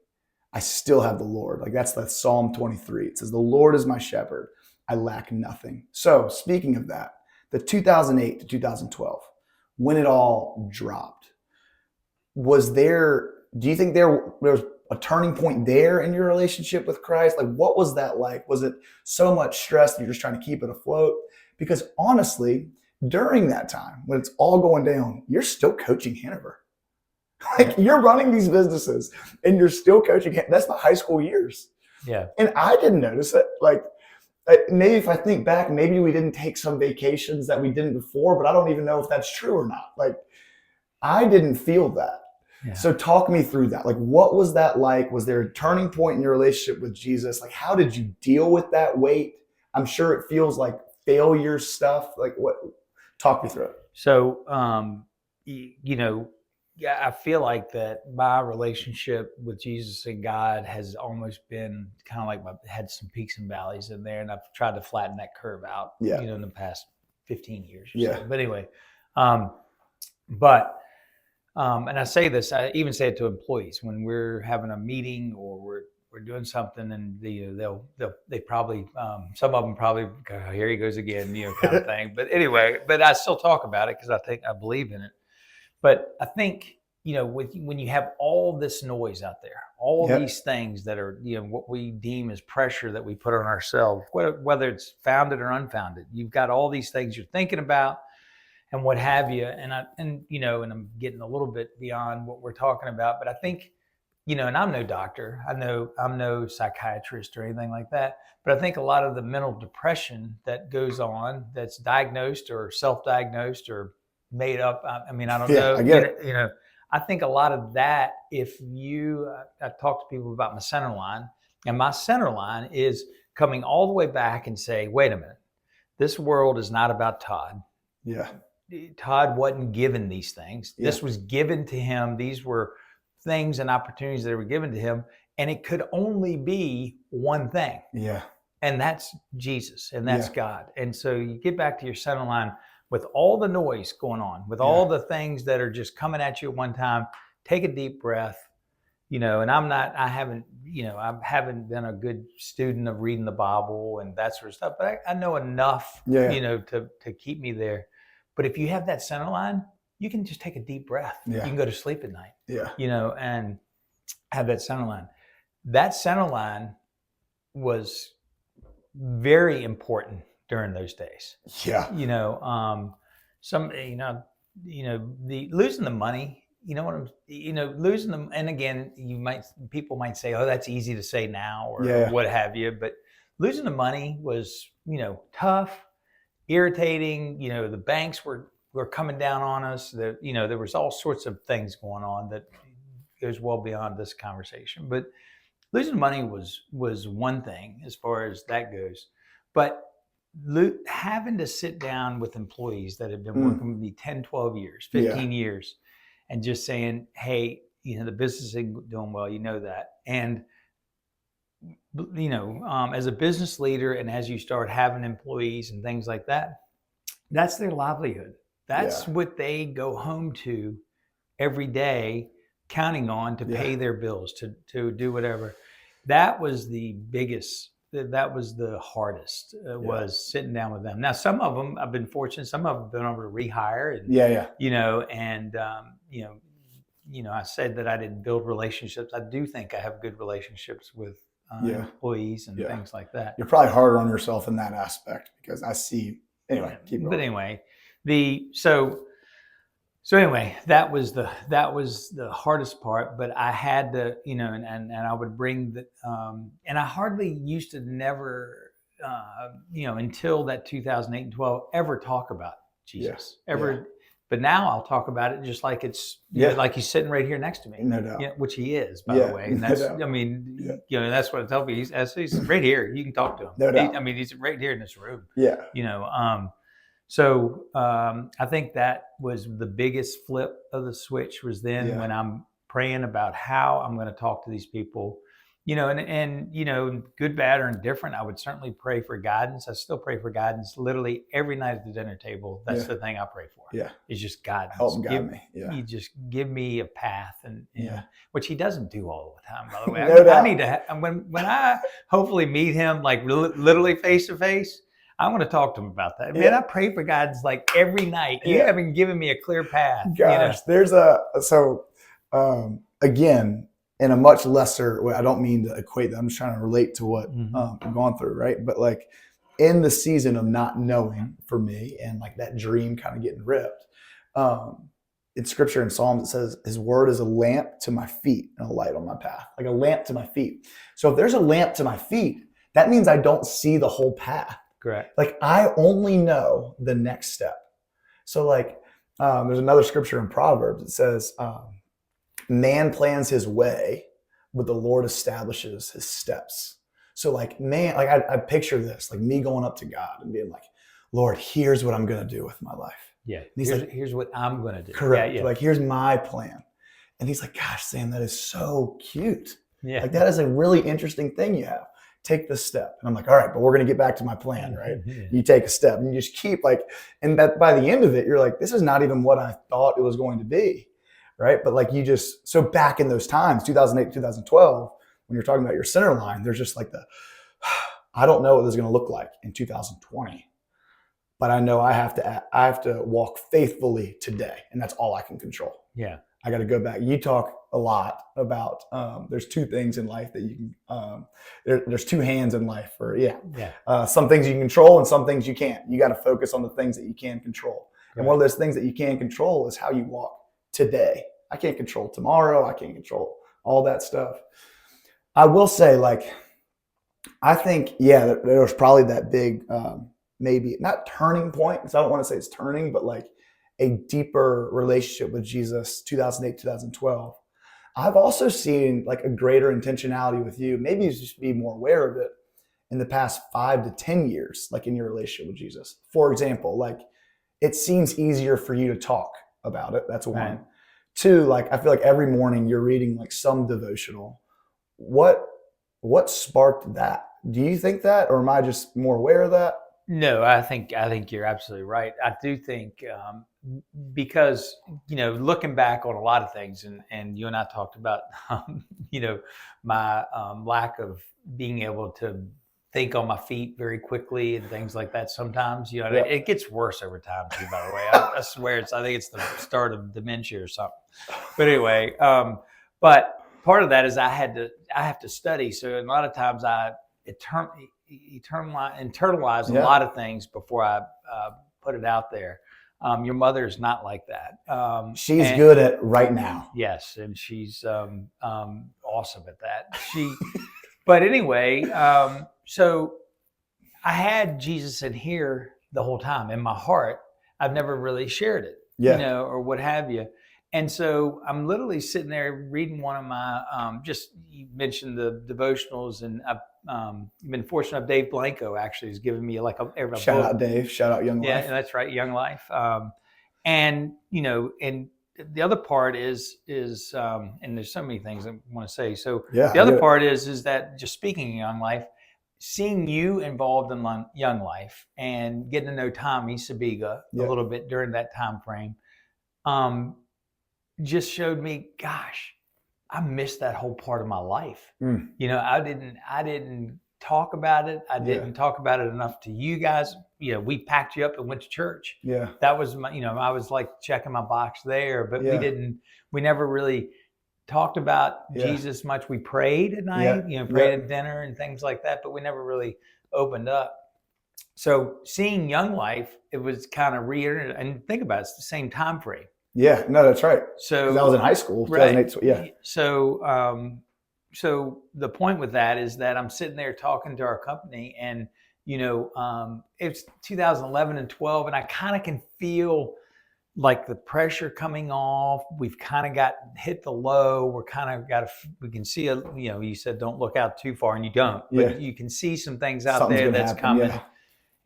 I still have the Lord. Like, that's Psalm 23. It says, the Lord is my shepherd. I lack nothing. So speaking of that, the 2008 to 2012, when it all dropped, do you think there was a turning point there in your relationship with Christ? Like, what was that like? Was it so much stress that you're just trying to keep it afloat? Because honestly, during that time, when it's all going down, you're still coaching Hanover. Like, you're running these businesses and you're still coaching. That's my high school years. Yeah. And I didn't notice it. Like, maybe if I think back, maybe we didn't take some vacations that we didn't before, but I don't even know if that's true or not. Like, I didn't feel that. Yeah. So talk me through that. Like, what was that like? Was there a turning point in your relationship with Jesus? Like, how did you deal with that weight? I'm sure it feels like failure stuff. Like, what? Talk me through it. So, I feel like that my relationship with Jesus and God has almost been kind of like had some peaks and valleys in there, and I've tried to flatten that curve out, in the past 15 years or so. But anyway, and I say this, I even say it to employees when we're having a meeting or we're doing something, and they probably some of them probably go, oh, here he goes again, kind of thing. But anyway, but I still talk about it because I believe in it. But I think, when you have all this noise out there, all these things that are, what we deem as pressure that we put on ourselves, whether it's founded or unfounded, you've got all these things you're thinking about and what have you. And I'm getting a little bit beyond what we're talking about, but I think and I'm no doctor. I'm no psychiatrist or anything like that. But I think a lot of the mental depression that goes on, that's diagnosed or self-diagnosed or made up. I mean, I don't know. I get it. I think a lot of that, I talk to people about my center line, and my center line is coming all the way back and say, wait a minute, this world is not about Todd. Yeah. Todd wasn't given these things. Yeah. This was given to him. These were things and opportunities that were given to him, and it could only be one thing. Yeah. And that's Jesus, and that's God. And so you get back to your center line with all the noise going on, with all the things that are just coming at you at one time. Take a deep breath, and I haven't been a good student of reading the Bible and that sort of stuff, but I know enough, to keep me there. But if you have that center line, you can just take a deep breath. Yeah. You can go to sleep at night, and have that center line. That center line was very important during those days. Yeah. The losing the money, losing them. And again, people might say, oh, that's easy to say now or what have you. But losing the money was, tough, irritating. The banks were coming down on us. There was all sorts of things going on that goes well beyond this conversation. But losing money was one thing as far as that goes. But having to sit down with employees that have been working with me 10, 12 years, 15 years, and just saying, hey, the business isn't doing well, that. And, as a business leader and as you start having employees and things like that, that's their livelihood. That's what they go home to every day, counting on to pay their bills, to do whatever. That was the biggest. That was the hardest, was sitting down with them. Now, some of them, I've been fortunate. Some of them have been able to rehire. And, I said that I didn't build relationships. I do think I have good relationships with employees and things like that. You're probably harder on yourself in that aspect because I see. Anyway, keep going. But anyway, So anyway, that was the hardest part, but I had to, and I would bring and I hardly used to never, until that 2008 and 12, ever talk about Jesus but now I'll talk about it just like it's, like he's sitting right here next to me, no doubt, which he is, by the way. And that's, that's what I tell people. He's right here. You can talk to him. No doubt. He's right here in this room. Yeah. So I think that was the biggest flip of the switch was then when I'm praying about how I'm going to talk to these people, and good, bad, or indifferent. I would certainly pray for guidance. I still pray for guidance literally every night at the dinner table. That's the thing I pray for. Yeah. It's just guidance. Help guide me. Yeah. You just give me a path and which he doesn't do all the time, by the way. No doubt. I need to, when I hopefully meet him, like literally face to face, I want to talk to him about that. Man, I pray for guidance like every night. You haven't given me a clear path. Gosh, there's again, in a much lesser way, I don't mean to equate that. I'm just trying to relate to what I've gone through, right? But like in the season of not knowing for me and like that dream kind of getting ripped, in scripture in Psalms, it says his word is a lamp to my feet and a light on my path, like a lamp to my feet. So if there's a lamp to my feet, that means I don't see the whole path. Correct. Like I only know the next step. So like there's another scripture in Proverbs. It says, man plans his way, but the Lord establishes his steps. So like, man, like I picture this, like me going up to God and being like, Lord, here's what I'm going to do with my life. Yeah. And he's like, here's what I'm going to do. Correct. Yeah. Like, here's my plan. And he's like, gosh, Sam, that is so cute. Yeah. Like that is a really interesting thing you have. Take this step. And I'm like, all right, but we're going to get back to my plan, right? You take a step and you just keep like, and that by the end of it, you're like, this is not even what I thought it was going to be, right? But like so back in those times, 2008, 2012, when you're talking about your center line, there's just like I don't know what this is going to look like in 2020, but I know I have to walk faithfully today, and that's all I can control. Yeah. I got to go back. You talk a lot about there's two things in life that you can there's two hands in life some things you can control and some things you can't. You got to focus on the things that you can control. Right. And one of those things that you can control is how you walk today. I can't control tomorrow. I can't control all that stuff. I will say, like, I think, yeah, there was probably that big, maybe not turning point, because I don't want to say it's turning, but like a deeper relationship with Jesus, 2008, 2012. I've also seen like a greater intentionality with you. Maybe you just be more aware of it in the past 5 to 10 years, like in your relationship with Jesus. For example, like it seems easier for you to talk about it. That's one. Right. Two, like I feel like every morning you're reading like some devotional. What sparked that? Do you think that, or am I just more aware of that? No, I think you're absolutely right. I do think because, you know, looking back on a lot of things, and you and I talked about, you know, my lack of being able to think on my feet very quickly and things like that. Sometimes, you know, yeah. It gets worse over time too, by the way. I swear I think it's the start of dementia or something. But anyway, but part of that is I have to study. So a lot of times I internalize a lot of things before I put it out there. Your mother's not like that. She's good at right now. Yes, and she's awesome at that. But anyway, so I had Jesus in here the whole time in my heart. I've never really shared it, you know, or what have you. And so I'm literally sitting there reading one of my, just you mentioned the devotionals, and I've been fortunate enough. Dave Blanco actually has given me like a shout out Dave, shout out Young Life. Yeah, that's right, Young Life. And you know, and the other part is, and there's so many things I want to say. So the other part is that just speaking of Young Life, seeing you involved in Young Life and getting to know Tommy Sabiga a little bit during that time frame, just showed me, gosh, I missed that whole part of my life. You know, I didn't talk about it. I didn't talk about it enough to you guys. You know, we packed you up and went to church. Yeah. That was my, you know, I was like checking my box there, but we never really talked about Jesus much. We prayed at night, you know, prayed at dinner and things like that, but we never really opened up. So seeing Young Life, it was kind of reiterated, and think about it, it's the same time frame. Yeah, no, that's right. So I was in high school, 2008. Right. So the point with that is that I'm sitting there talking to our company, and you know, it's 2011 and 12, and I kind of can feel like the pressure coming off. We've kind of hit the low. We're kind of we can see you know, you said don't look out too far, and you don't, but you can see some things out there that's coming.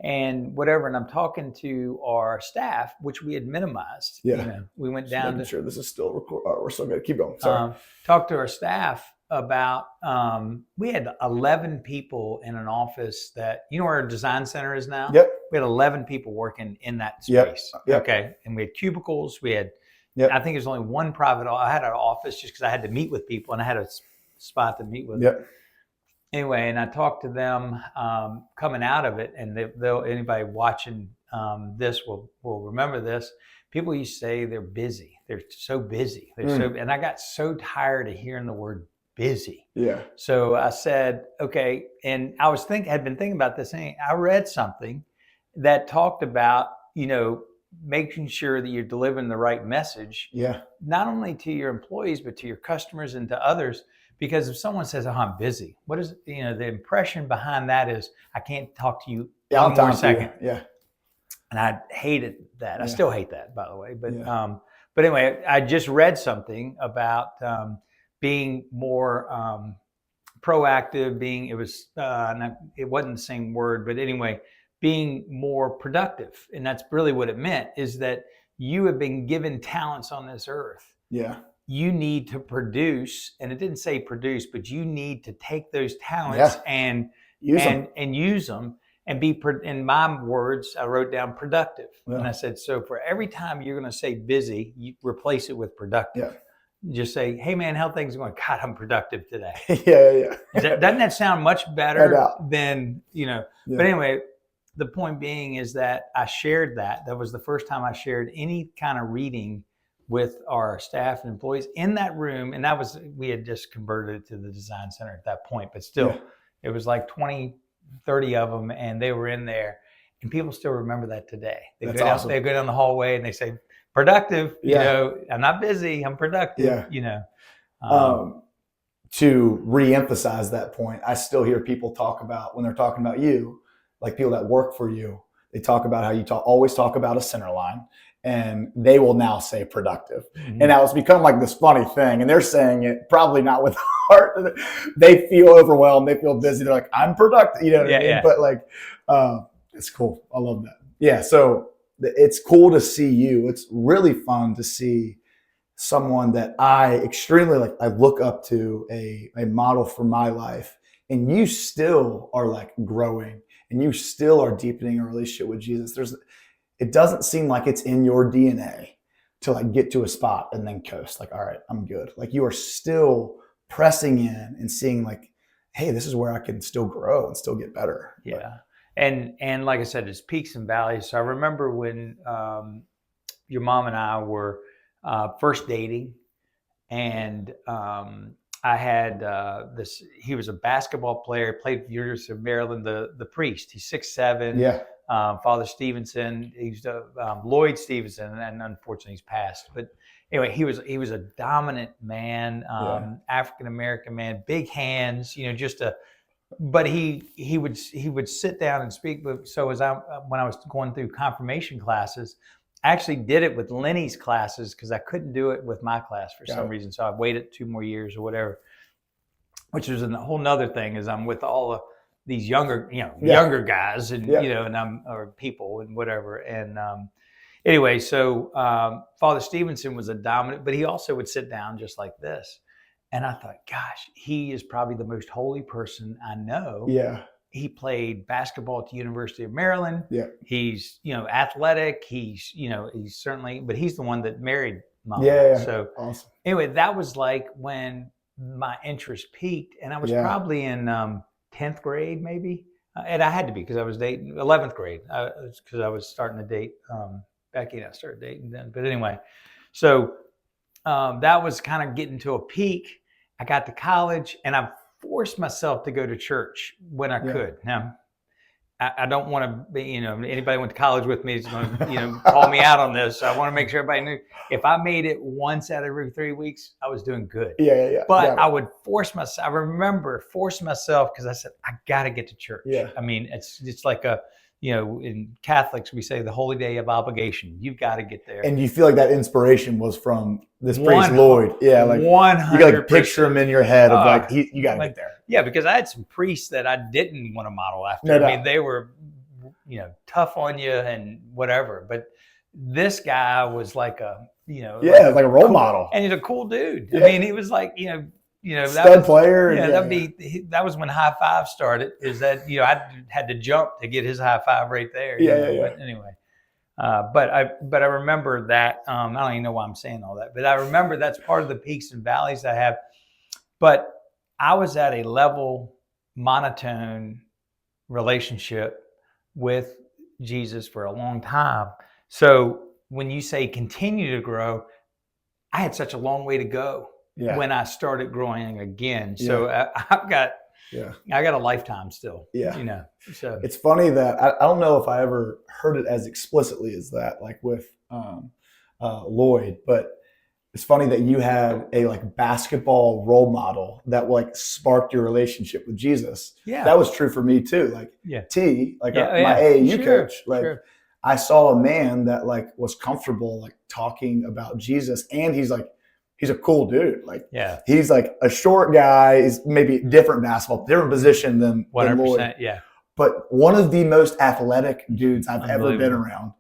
And whatever, and I'm talking to our staff, which we had minimized. Yeah, you know, we went down to. Sure, this is still recording. Oh, we're still good. Keep going. Sorry. Talked to our staff about. We had 11 people in an office that, you know, where our design center is now. Yep. We had 11 people working in that space. Yep. Okay, and we had cubicles. We had. Yep. I think there's only one private. I had an office just because I had to meet with people, and I had a spot to meet with. Yep. Anyway, and I talked to them coming out of it, and anybody watching this will remember this. People used to say they're busy. They're so busy. And I got so tired of hearing the word busy. Yeah. So I said, okay, and I had been thinking about this thing. I read something that talked about, you know, making sure that you're delivering the right message. Yeah. Not only to your employees, but to your customers and to others. Because if someone says, "Oh, I'm busy," what is, you know, the impression behind that is, I can't talk to you one more second. Yeah. And I hated that. I still hate that, by the way. But but anyway, I just read something about being more proactive. It wasn't the same word, but anyway, being more productive, and that's really what it meant. Is that you have been given talents on this earth. Yeah. You need to produce, and it didn't say produce, but you need to take those talents and use them and be, in my words, I wrote down productive. Yeah. And I said, so for every time you're going to say busy, you replace it with productive. Yeah. Just say, hey man, how things going? God, I'm productive today. Yeah. Doesn't that sound much better than, you know, but anyway, the point being is that I shared that. That was the first time I shared any kind of reading with our staff and employees in that room. And we had just converted it to the design center at that point, but still it was like 20, 30 of them, and they were in there, and people still remember that today. They go down the hallway and they say, productive, you know, I'm not busy, I'm productive, you know. to reemphasize that point, I still hear people talk about, when they're talking about you, like people that work for you, they talk about how you always talk about a center line, and they will now say productive. And now it's become like this funny thing, and they're saying it probably not with heart. They feel overwhelmed. They feel busy. They're like, I'm productive. You know what I mean? But like, it's cool. I love that. Yeah. So it's cool to see you. It's really fun to see someone that I extremely like, I look up to, a model for my life, and you still are like growing, and you still are deepening a relationship with Jesus. It doesn't seem like it's in your DNA to like get to a spot and then coast, like, all right, I'm good. Like, you are still pressing in and seeing like, hey, this is where I can still grow and still get better. Yeah. And like I said, it's peaks and valleys. So I remember when your mom and I were first dating, and I had he was a basketball player, played for the University of Maryland, the priest. He's 6'7". Yeah. Father Stevenson, he's Lloyd Stevenson, and unfortunately he's passed. But anyway, he was a dominant man, African-American man, big hands, but he would sit down and speak. So when I was going through confirmation classes, I actually did it with Lenny's classes because I couldn't do it with my class for some reason. So I waited 2 more years or whatever, which is a whole nother thing, is I'm with all of these younger guys, and, and or people and whatever. And anyway, so Father Stevenson was a dominant, but he also would sit down just like this. And I thought, gosh, he is probably the most holy person I know. Yeah. He played basketball at the University of Maryland. Yeah. He's, athletic. He's certainly, but he's the one that married Mom. Yeah. So awesome. Anyway, that was like when my interest peaked, and I was probably in 10th grade, maybe. And I had to be, because I was dating 11th grade, because I was starting to date Becky, and I started dating then. But anyway, so that was kind of getting to a peak. I got to college, and I forced myself to go to church when I could. Now, I don't want to be, anybody went to college with me is going to, call me out on this. So I want to make sure everybody knew, if I made it once out of every 3 weeks, I was doing good. Yeah. But I would force myself. I remember forcing myself, because I said, I got to get to church. Yeah. I mean, it's like in Catholics, we say the holy day of obligation. You've got to get there. And you feel like that inspiration was from this priest Lloyd. Yeah, like 100%. You got like picture him in your head of like, you got to get there. Yeah, because I had some priests that I didn't want to model after. No. I mean, they were, tough on you and whatever. But this guy was like a, like a role model. And he's a cool dude. Yeah. I mean, he was like, stud player. Yeah, that was when high five started. Is that I had to jump to get his high five right there. But anyway, but I remember that. I don't even know why I'm saying all that, but I remember that's part of the peaks and valleys I have. But I was at a level, monotone relationship with Jesus for a long time. So when you say continue to grow, I had such a long way to go. Yeah. When I started growing again. So I got a lifetime still. Yeah. So it's funny that I don't know if I ever heard it as explicitly as that, like with Lloyd, but it's funny that you had a like basketball role model that like sparked your relationship with Jesus. Yeah. That was true for me too. Like T, like my AAU coach, like I saw a man that like was comfortable like talking about Jesus, and he's a cool dude. Like, he's like a short guy. He's maybe different position than 100%. Lloyd. Yeah. But one of the most athletic dudes I've ever been around.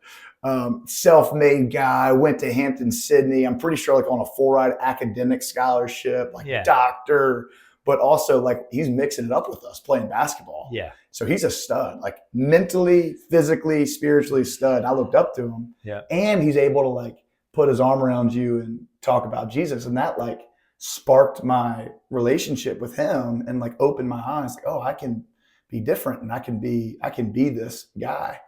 Self-made guy, went to Hampton, Sydney. I'm pretty sure like on a full-ride academic scholarship, like doctor, but also like he's mixing it up with us playing basketball. Yeah. So he's a stud, like mentally, physically, spiritually stud. I looked up to him. Yeah. And he's able to like put his arm around you and talk about Jesus. And that like sparked my relationship with him and like opened my eyes. Like, oh, I can be different, and I can be this guy.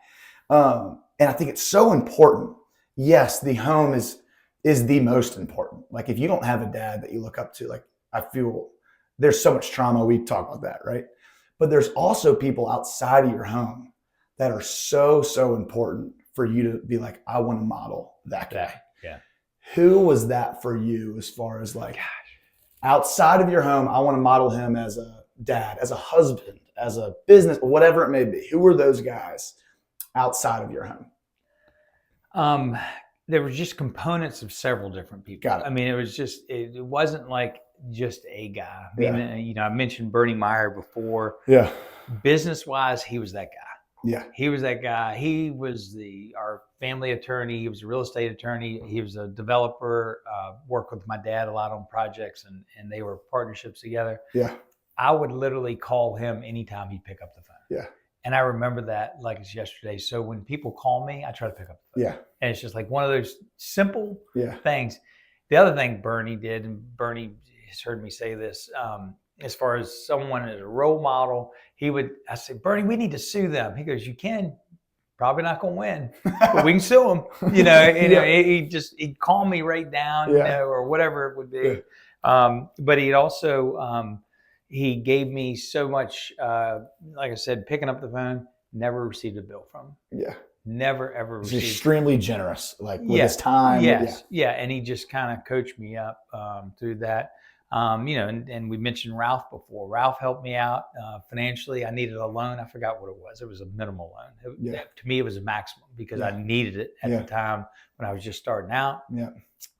And I think it's so important. Yes, the home is the most important. Like if you don't have a dad that you look up to, like I feel there's so much trauma. We talk about that, right? But there's also people outside of your home that are so, so important for you to be like, I want to model that guy. Yeah. Who was that for you as far as like, outside of your home, I want to model him as a dad, as a husband, as a business, whatever it may be. Who are those guys outside of your home? There were just components of several different people. Got it. I mean, it wasn't like just a guy. I mean, I mentioned Bernie Meyer before. Yeah. Business-wise, he was that guy. Yeah. He was that guy. He was our family attorney. He was a real estate attorney. He was a developer, worked with my dad a lot on projects, and they were partnerships together. Yeah. I would literally call him anytime he'd pick up the phone. Yeah. And I remember that like it's yesterday. So when people call me, I try to pick up the phone. Yeah. And it's just like one of those simple things. The other thing Bernie did, and Bernie has heard me say this, as far as someone as a role model, I said, Bernie, we need to sue them. He goes, you can, probably not going to win, but we can sue them. He'd calm me right down, or whatever it would be. Yeah. But he'd also, he gave me so much, like I said, picking up the phone, never received a bill from him. Yeah. Never, ever received. He's extremely generous, like with his time. Yes. Yeah. And he just kind of coached me up through that. And we mentioned Ralph before. Ralph helped me out financially. I needed a loan. I forgot what it was. It was a minimal loan. To me, it was a maximum because I needed it at the time when I was just starting out. Yeah.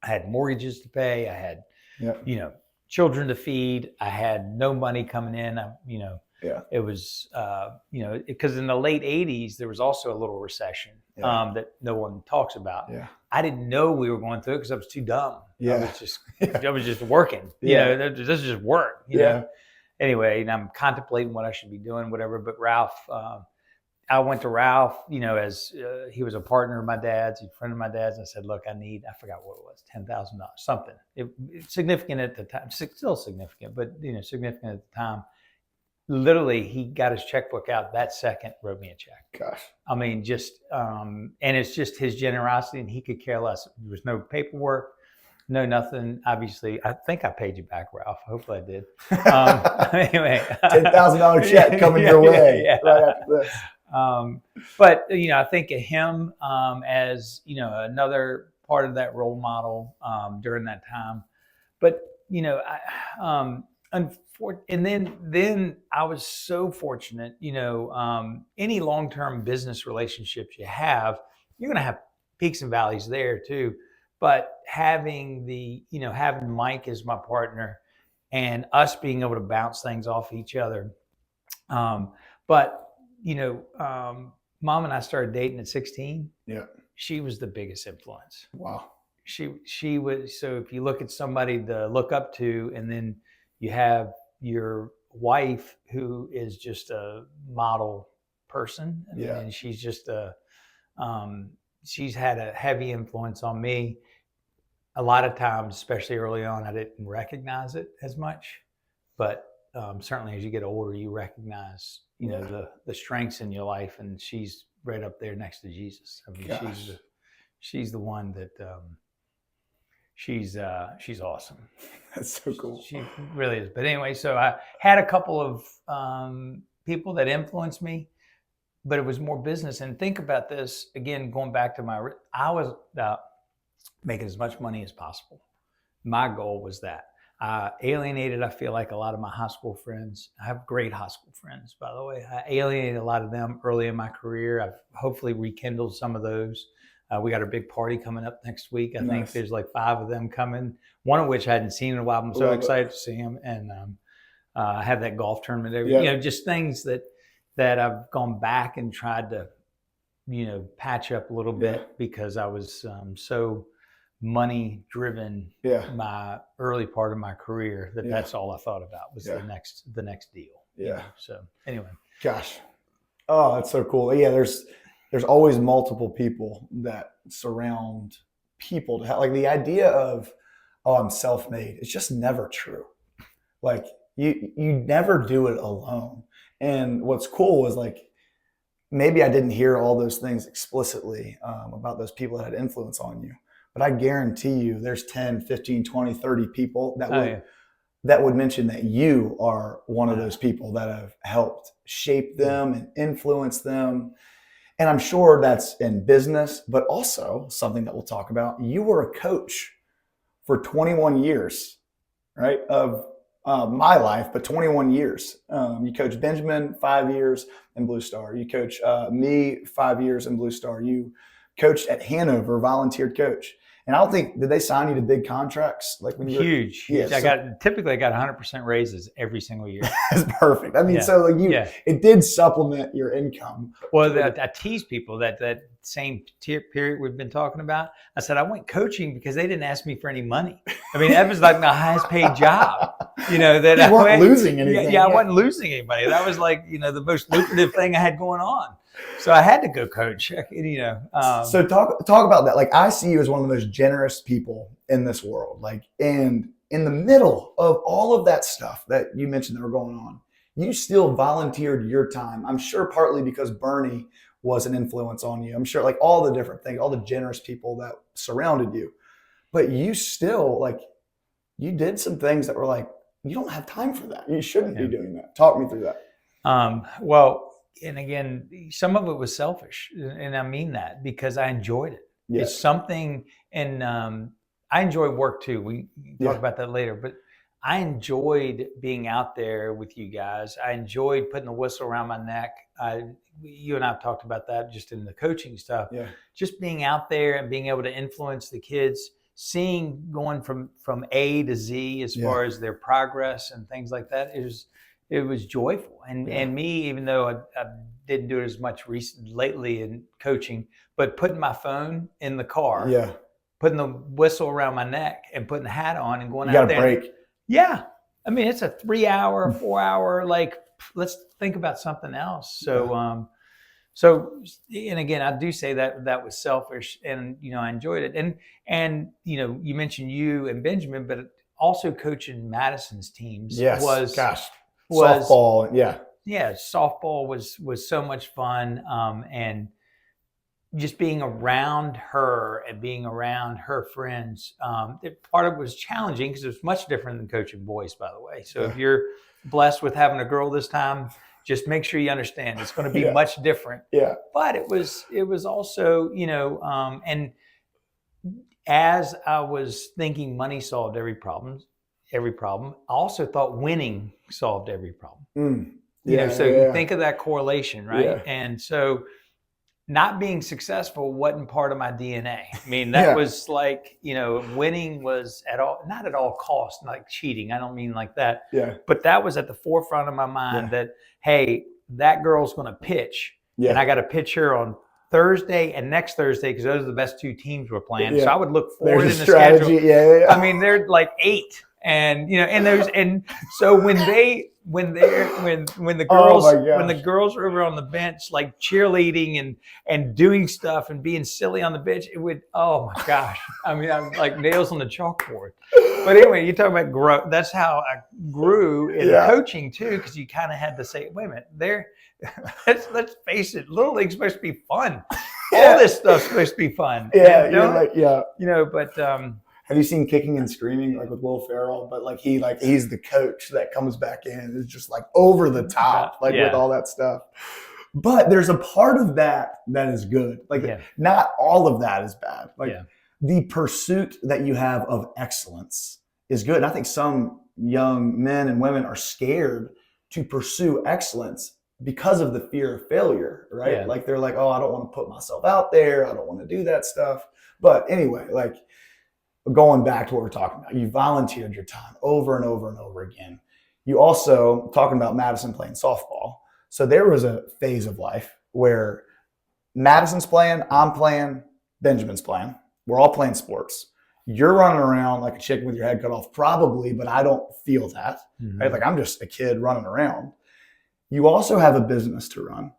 I had mortgages to pay. I had, children to feed. I had no money coming in. It was, because in the late 80s, there was also a little recession that no one talks about. Yeah. I didn't know we were going through it because I was too dumb. Yeah. I was just working. This is just work. You know? Anyway, and I'm contemplating what I should be doing, whatever. But Ralph, I went to Ralph, as he was a partner of my dad's, a friend of my dad's. And I said, look, I forgot what it was, $10,000, something. It's significant at the time, still significant, but significant at the time. Literally, he got his checkbook out that second, wrote me a check. Gosh. I mean, and it's just his generosity, and he could care less. There was no paperwork, no nothing. Obviously, I think I paid you back, Ralph. Hopefully I did. Anyway. $10,000 check coming your way right after this. But, I think of him as, another part of that role model during that time. But, and then I was so fortunate, any long-term business relationships you have, you're going to have peaks and valleys there too. But having having Mike as my partner and us being able to bounce things off each other. But Mom and I started dating at 16. Yeah. She was the biggest influence. Wow. She was, so if you look at somebody to look up to, and then you have your wife who is just a model person. And she's just she's had a heavy influence on me. A lot of times, especially early on, I didn't recognize it as much, but certainly as you get older, you recognize, the strengths in your life, and she's right up there next to Jesus. I mean, she's the one that, she's awesome. That's so cool. She really is. But anyway, so I had a couple of people that influenced me, but it was more business. And think about this again, going back to I was about making as much money as possible. My goal was that. Alienated, I feel like, a lot of my high school friends. I have great high school friends, by the way. I alienated a lot of them early in my career. I've hopefully rekindled some of those. We got a big party coming up next week. I think there's like 5 of them coming, one of which I hadn't seen in a while. I'm so excited to see them. And I have that golf tournament there. Just things that I've gone back and tried to, patch up a little bit because I was so money driven my early part of my career that's all I thought about was the next deal. Yeah. So anyway. Gosh. Oh, that's so cool. Yeah, there's always multiple people that surround people to have, like, the idea of, I'm self-made. It's just never true. Like you never do it alone. And what's cool is, like, maybe I didn't hear all those things explicitly about those people that had influence on you, but I guarantee you there's 10, 15, 20, 30 people that would mention that you are one of those people that have helped shape them and influence them. And I'm sure that's in business, but also something that we'll talk about. You were a coach for 21 years. right, of my life, but 21 years. You coach Benjamin 5 years in Blue Star. You coach me 5 years in Blue Star. You coached at Hanover, volunteered coach. And I don't think, did they sign you to big contracts? Like when you Huge. Yeah, I got 100% raises every single year. That's perfect. I mean, Yeah. so like it did supplement your income. Well, I tease people that same period we've been talking about. I said I went coaching because they didn't ask me for any money. I mean, that was like my highest paid job. You know, that you weren't losing anything. Yeah, I wasn't losing anybody. That was like, you know, the most lucrative thing I had going on. So I had to go coach. You know. So talk about that. Like, I see you as one of the most generous people in this world. Like, and in the middle of all of that stuff that you mentioned that were going on, you still volunteered your time. I'm sure partly because Bernie was an influence on you. I'm sure, like, all the different things, all the generous people that surrounded you. But you still, like, you did some things that were like, you don't have time for that. You shouldn't be doing that. Talk me through that. Well, and again, some of it was selfish, and I mean that because I enjoyed it. Yeah. It's something, and I enjoy work too. We talk about that later, but I enjoyed being out there with you guys. I enjoyed putting the whistle around my neck. You and I have talked about that just in the coaching stuff. Yeah. Just being out there and being able to influence the kids, seeing going from A to Z as far as their progress and things like that. It was joyful. And me, even though I didn't do it as much lately in coaching, but putting my phone in the car, putting the whistle around my neck and putting the hat on and going out there. You got a break. Yeah. I mean, it's a 3 hour, 4 hour, like, let's think about something else. So, and again, I do say that was selfish, and, you know, I enjoyed it. And, you know, you mentioned you and Benjamin, but also coaching Madison's teams softball. Softball was so much fun. And just being around her and being around her friends, part of it was challenging because it was much different than coaching boys, by the way. So if you're blessed with having a girl this time, just make sure you understand it's going to be much different. Yeah. But it was also, you know, and as I was thinking money solved every problem, I also thought winning solved every problem. You think of that correlation, right? Yeah. And so not being successful wasn't part of my DNA. I mean, that was like, you know, winning was not at all cost, like cheating. I don't mean like that. Yeah. But that was at the forefront of my mind that, hey, that girl's going to pitch. Yeah. And I got to pitch her on Thursday and next Thursday because those are the best two teams we're playing. Yeah. So I would look forward in the schedule. Yeah. I mean, they're like 8. And, you know, and so when the girls were over on the bench, like cheerleading and doing stuff and being silly on the bench, it would, oh my gosh. I mean, I'm like nails on the chalkboard. But anyway, you talk about growth. That's how I grew in coaching too, because you kind of had to say, wait a minute, let's face it, Little League's supposed to be fun. All this stuff's supposed to be fun. Yeah, you know, but have you seen Kicking and Screaming, like with Will Ferrell? But like he's the coach that comes back in. It's just like over the top, with all that stuff. But there's a part of that is good. Like not all of that is bad. Like the pursuit that you have of excellence is good. And I think some young men and women are scared to pursue excellence because of the fear of failure, right? Yeah. Like they're like, oh, I don't want to put myself out there. I don't want to do that stuff. But anyway, like, going back to what we're talking about, you volunteered your time over and over and over again. You also, talking about Madison playing softball. So there was a phase of life where Madison's playing, I'm playing, Benjamin's playing. We're all playing sports. You're running around like a chicken with your head cut off, probably, but I don't feel that. Mm-hmm. Right? Like I'm just a kid running around. You also have a business to run.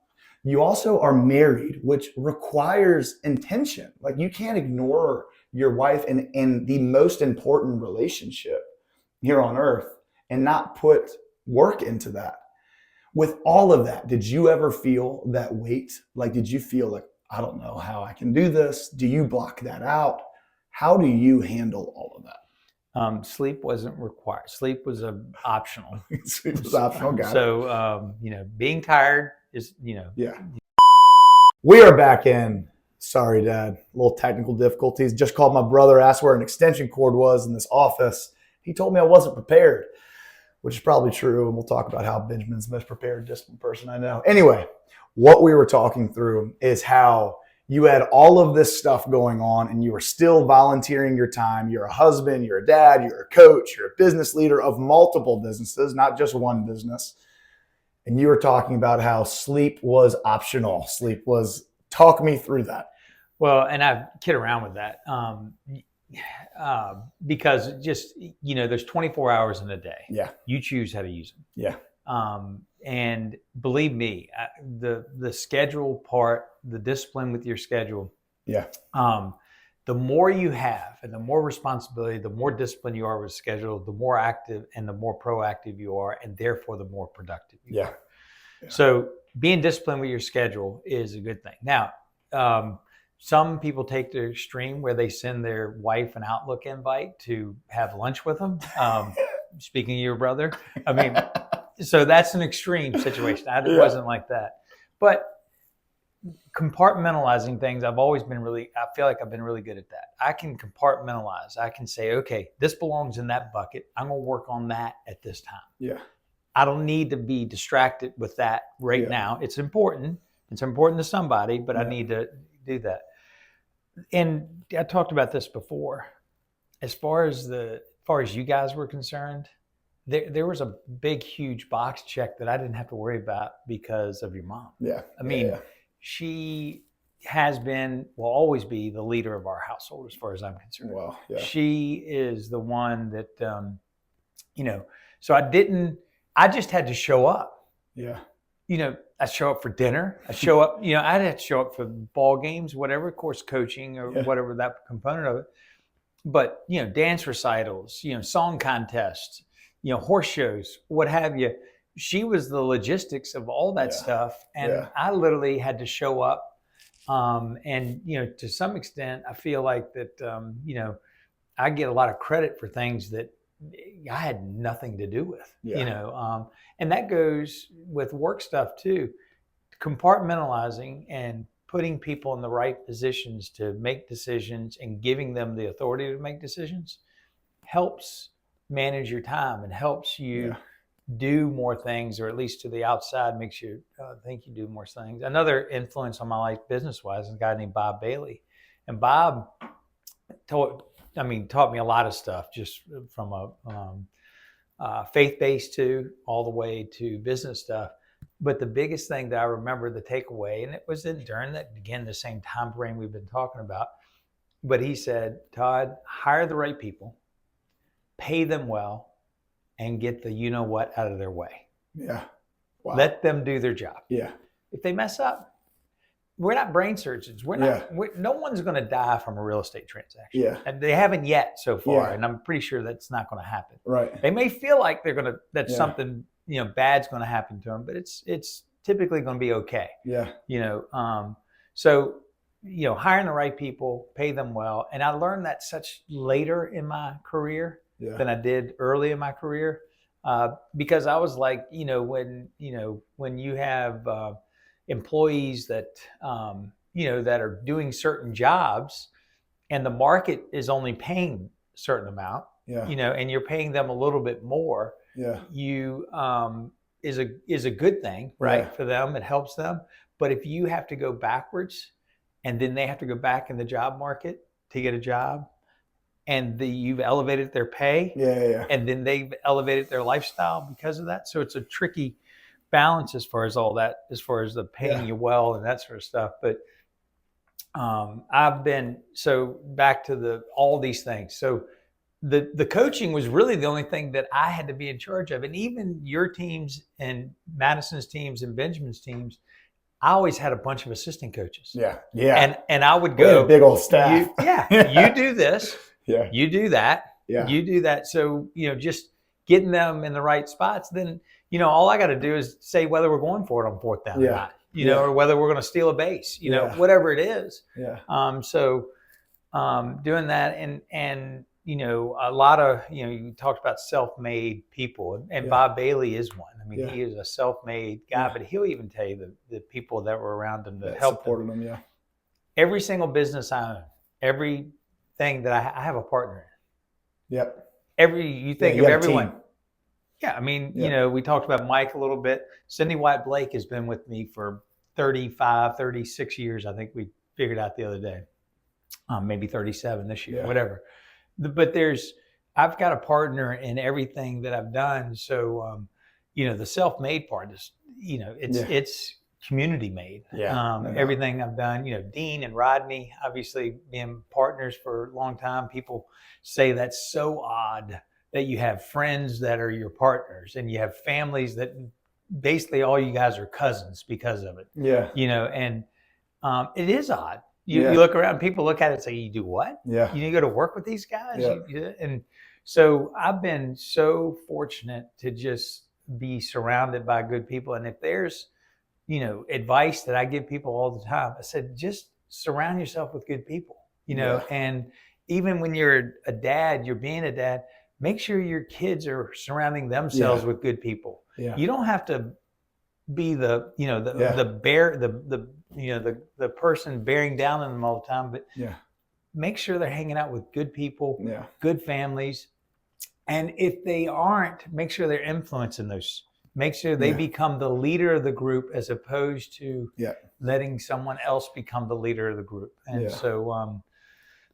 You also are married, which requires intention. Like you can't ignore your wife in the most important relationship here on earth and not put work into that. With all of that, did you ever feel that weight? Like, did you feel like, I don't know how I can do this? Do you block that out? How do you handle all of that? Sleep wasn't required. Sleep was optional. Sleep was optional. Got it. You know, being tired is, you know. Yeah. We are back in. Sorry, Dad. A little technical difficulties. Just called my brother, asked where an extension cord was in this office. He told me I wasn't prepared, which is probably true. And we'll talk about how Benjamin's the most prepared, disciplined person I know. Anyway, what we were talking through is how you had all of this stuff going on and you were still volunteering your time. You're a husband, you're a dad, you're a coach, you're a business leader of multiple businesses, not just one business. And you were talking about how sleep was optional. Talk me through that. Well, and I kid around with that because just, there's 24 hours in a day. Yeah. You choose how to use them. Yeah. And believe me, the schedule part, the discipline with your schedule. Yeah. The more you have and the more responsibility, the more discipline you are with schedule, the more active and the more proactive you are, and therefore the more productive you are. Yeah. So being disciplined with your schedule is a good thing. Now, some people take the extreme where they send their wife an Outlook invite to have lunch with them. Speaking of your brother, I mean, so that's an extreme situation. I wasn't like that. But compartmentalizing things, I feel like I've been really good at that. I can compartmentalize. I can say, okay, this belongs in that bucket. I'm going to work on that at this time. Yeah. I don't need to be distracted with that right now. It's important. It's important to somebody, but I need to do that. And I talked about this before. As far as you guys were concerned, there was a big, huge box check that I didn't have to worry about because of your mom. Yeah. I mean, she has been, will always be the leader of our household as far as I'm concerned. Wow. Yeah. She is the one that, so I just had to show up. Yeah. I show up for dinner. I show up, I'd have to show up for ball games, whatever, of course, coaching or whatever that component of it. But, dance recitals, song contests, horse shows, what have you. She was the logistics of all that stuff. And I literally had to show up. And, to some extent, I feel like that, I get a lot of credit for things that I had nothing to do with, and that goes with work stuff too. Compartmentalizing and putting people in the right positions to make decisions and giving them the authority to make decisions helps manage your time and helps you do more things, or at least to the outside makes you think you do more things. Another influence on my life business-wise is a guy named Bob Bailey. And Bob taught me a lot of stuff, just from a faith-based to all the way to business stuff. But the biggest thing that I remember, the takeaway, and it was during that, again, the same time frame we've been talking about, but he said, Todd, hire the right people, pay them well, and get the you-know-what out of their way. Yeah. Wow. Let them do their job. Yeah. If they mess up, we're not brain surgeons. No one's going to die from a real estate transaction. Yeah. And they haven't yet so far. Yeah. And I'm pretty sure that's not going to happen. Right. They may feel like something, bad's going to happen to them, but it's typically going to be okay. Yeah. So, hiring the right people, pay them well. And I learned that such later in my career than I did early in my career. Because I was like, when you have, employees that that are doing certain jobs and the market is only paying a certain amount, and you're paying them a little bit more, is a good thing, right? For them, it helps them. But if you have to go backwards and then they have to go back in the job market to get a job, and you've elevated their pay, and then they've elevated their lifestyle because of that. So it's a tricky balance as far as all that, as far as the paying you well and that sort of stuff. But I've been, so back to all these things. So the coaching was really the only thing that I had to be in charge of. And even your teams and Madison's teams and Benjamin's teams, I always had a bunch of assistant coaches. Yeah. Yeah. And I would go, big old staff. You do this. Yeah. You do that. Yeah. You do that. So, just getting them in the right spots, then, all I got to do is say whether we're going for it on fourth down or not, or whether we're going to steal a base, whatever it is. Yeah. So doing that and a lot of, you talked about self-made people, and Bob Bailey is one. I mean, he is a self-made guy, but he'll even tell you the people that were around him that helped supported him. Yeah. Every single business I own, everything that I have a partner in. Yep. you think you of got a everyone. team. Yeah, I mean, Yeah. we talked about Mike a little bit. Cindy White Blake has been with me for 35, 36 years. I think we figured out the other day. Maybe 37 this year, whatever. But I've got a partner in everything that I've done. So, the self-made part is, it's community made. Everything I've done, Dean and Rodney, obviously being partners for a long time. People say that's so odd that you have friends that are your partners and you have families that basically all you guys are cousins because of it. Yeah. And it is odd. You look around, people look at it and say, you do what? Yeah. You go to work with these guys? Yeah. And so I've been so fortunate to just be surrounded by good people. And if there's, advice that I give people all the time, I said, just surround yourself with good people, and even when you're a dad, you're being a dad, make sure your kids are surrounding themselves with good people. Yeah. You don't have to be the person bearing down on them all the time, but make sure they're hanging out with good people, good families. And if they aren't, make sure they're influencing those. Make sure they become the leader of the group as opposed to letting someone else become the leader of the group. And so,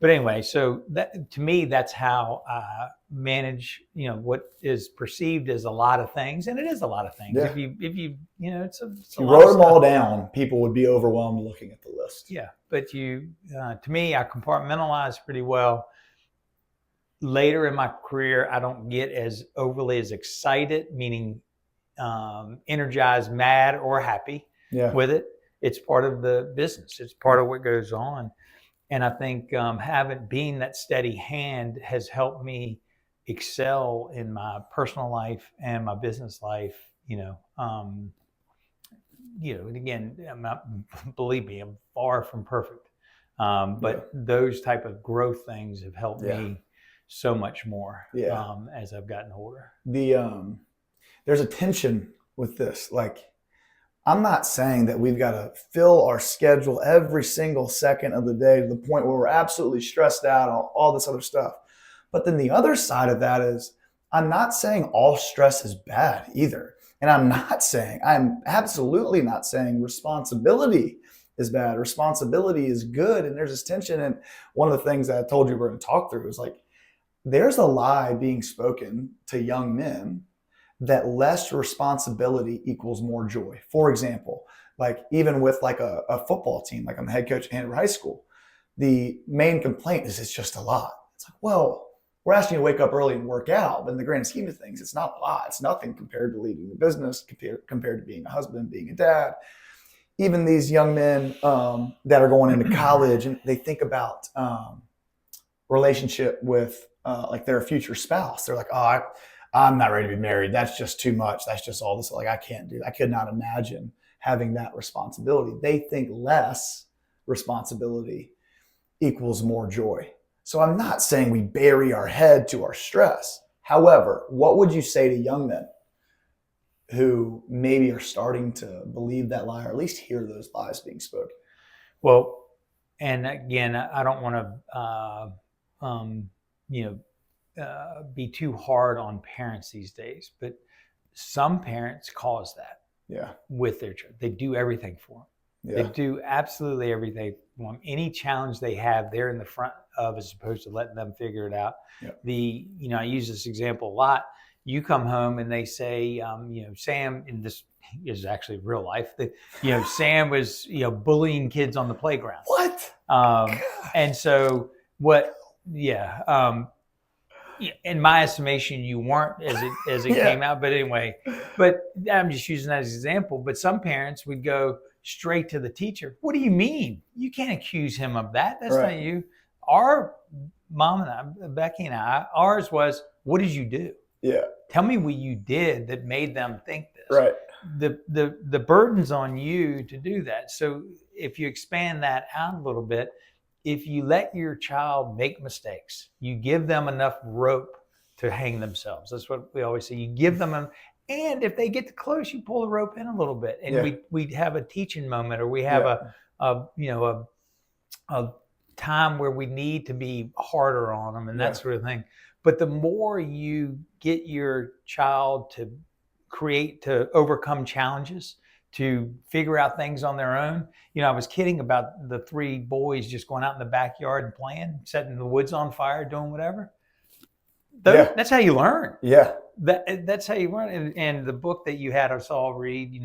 but anyway, so that to me, that's how I manage, what is perceived as a lot of things, and it is a lot of things. If you, it's a if you wrote them all down, people would be overwhelmed looking at the list. Yeah, but to me, I compartmentalize pretty well. Later in my career, I don't get as overly as excited, meaning energized, mad, or happy with it. It's part of the business. It's part of what goes on. And I think being that steady hand has helped me excel in my personal life and my business life. And again, believe me, I'm far from perfect. But those type of growth things have helped me so much more as I've gotten older. There's a tension with this. Like, I'm not saying that we've got to fill our schedule every single second of the day to the point where we're absolutely stressed out on all this other stuff. But then the other side of that is, I'm not saying all stress is bad either. And I'm absolutely not saying responsibility is bad. Responsibility is good. And there's this tension. And one of the things that I told you we're going to talk through is like, there's a lie being spoken to young men that less responsibility equals more joy. For example, like even with like a football team, like I'm the head coach at Hanover High School, the main complaint is it's just a lot. It's like, well, we're asking you to wake up early and work out, but in the grand scheme of things, it's not a lot. It's nothing compared to leading the business, compared to being a husband, being a dad. Even these young men that are going into college and they think about relationship with like their future spouse. They're like, oh, I'm not ready to be married. That's just too much. That's just all this. Like, I can't do that. I could not imagine having that responsibility. They think less responsibility equals more joy. So I'm not saying we bury our head to our stress. However, what would you say to young men who maybe are starting to believe that lie, or at least hear those lies being spoken? Well, and again, I don't want to, be too hard on parents these days, but some parents cause that with their children. They do everything for them. They do absolutely everything for them. Any challenge they have, they're in the front of, as opposed to letting them figure it out. I use this example a lot. You come home and they say, Sam, and this is actually real life, that, Sam was, bullying kids on the playground. What? And so what, in my estimation, you weren't as it came out. But anyway, but I'm just using that as an example. But some parents would go straight to the teacher. What do you mean? You can't accuse him of that. That's not you. Our mom and I, Becky and I, ours was, what did you do? Yeah. Tell me what you did that made them think this. Right. The burden's on you to do that. So if you expand that out a little bit, if you let your child make mistakes, you give them enough rope to hang themselves. That's what we always say. You give them and if they get too close, you pull the rope in a little bit, and we have a teaching moment, or we have a time where we need to be harder on them and that sort of thing. But the more you get your child to overcome challenges, to figure out things on their own. I was kidding about the 3 boys just going out in the backyard and playing, setting the woods on fire, doing whatever. That's how you learn. Yeah. That's how you learn. And the book that you had us all read,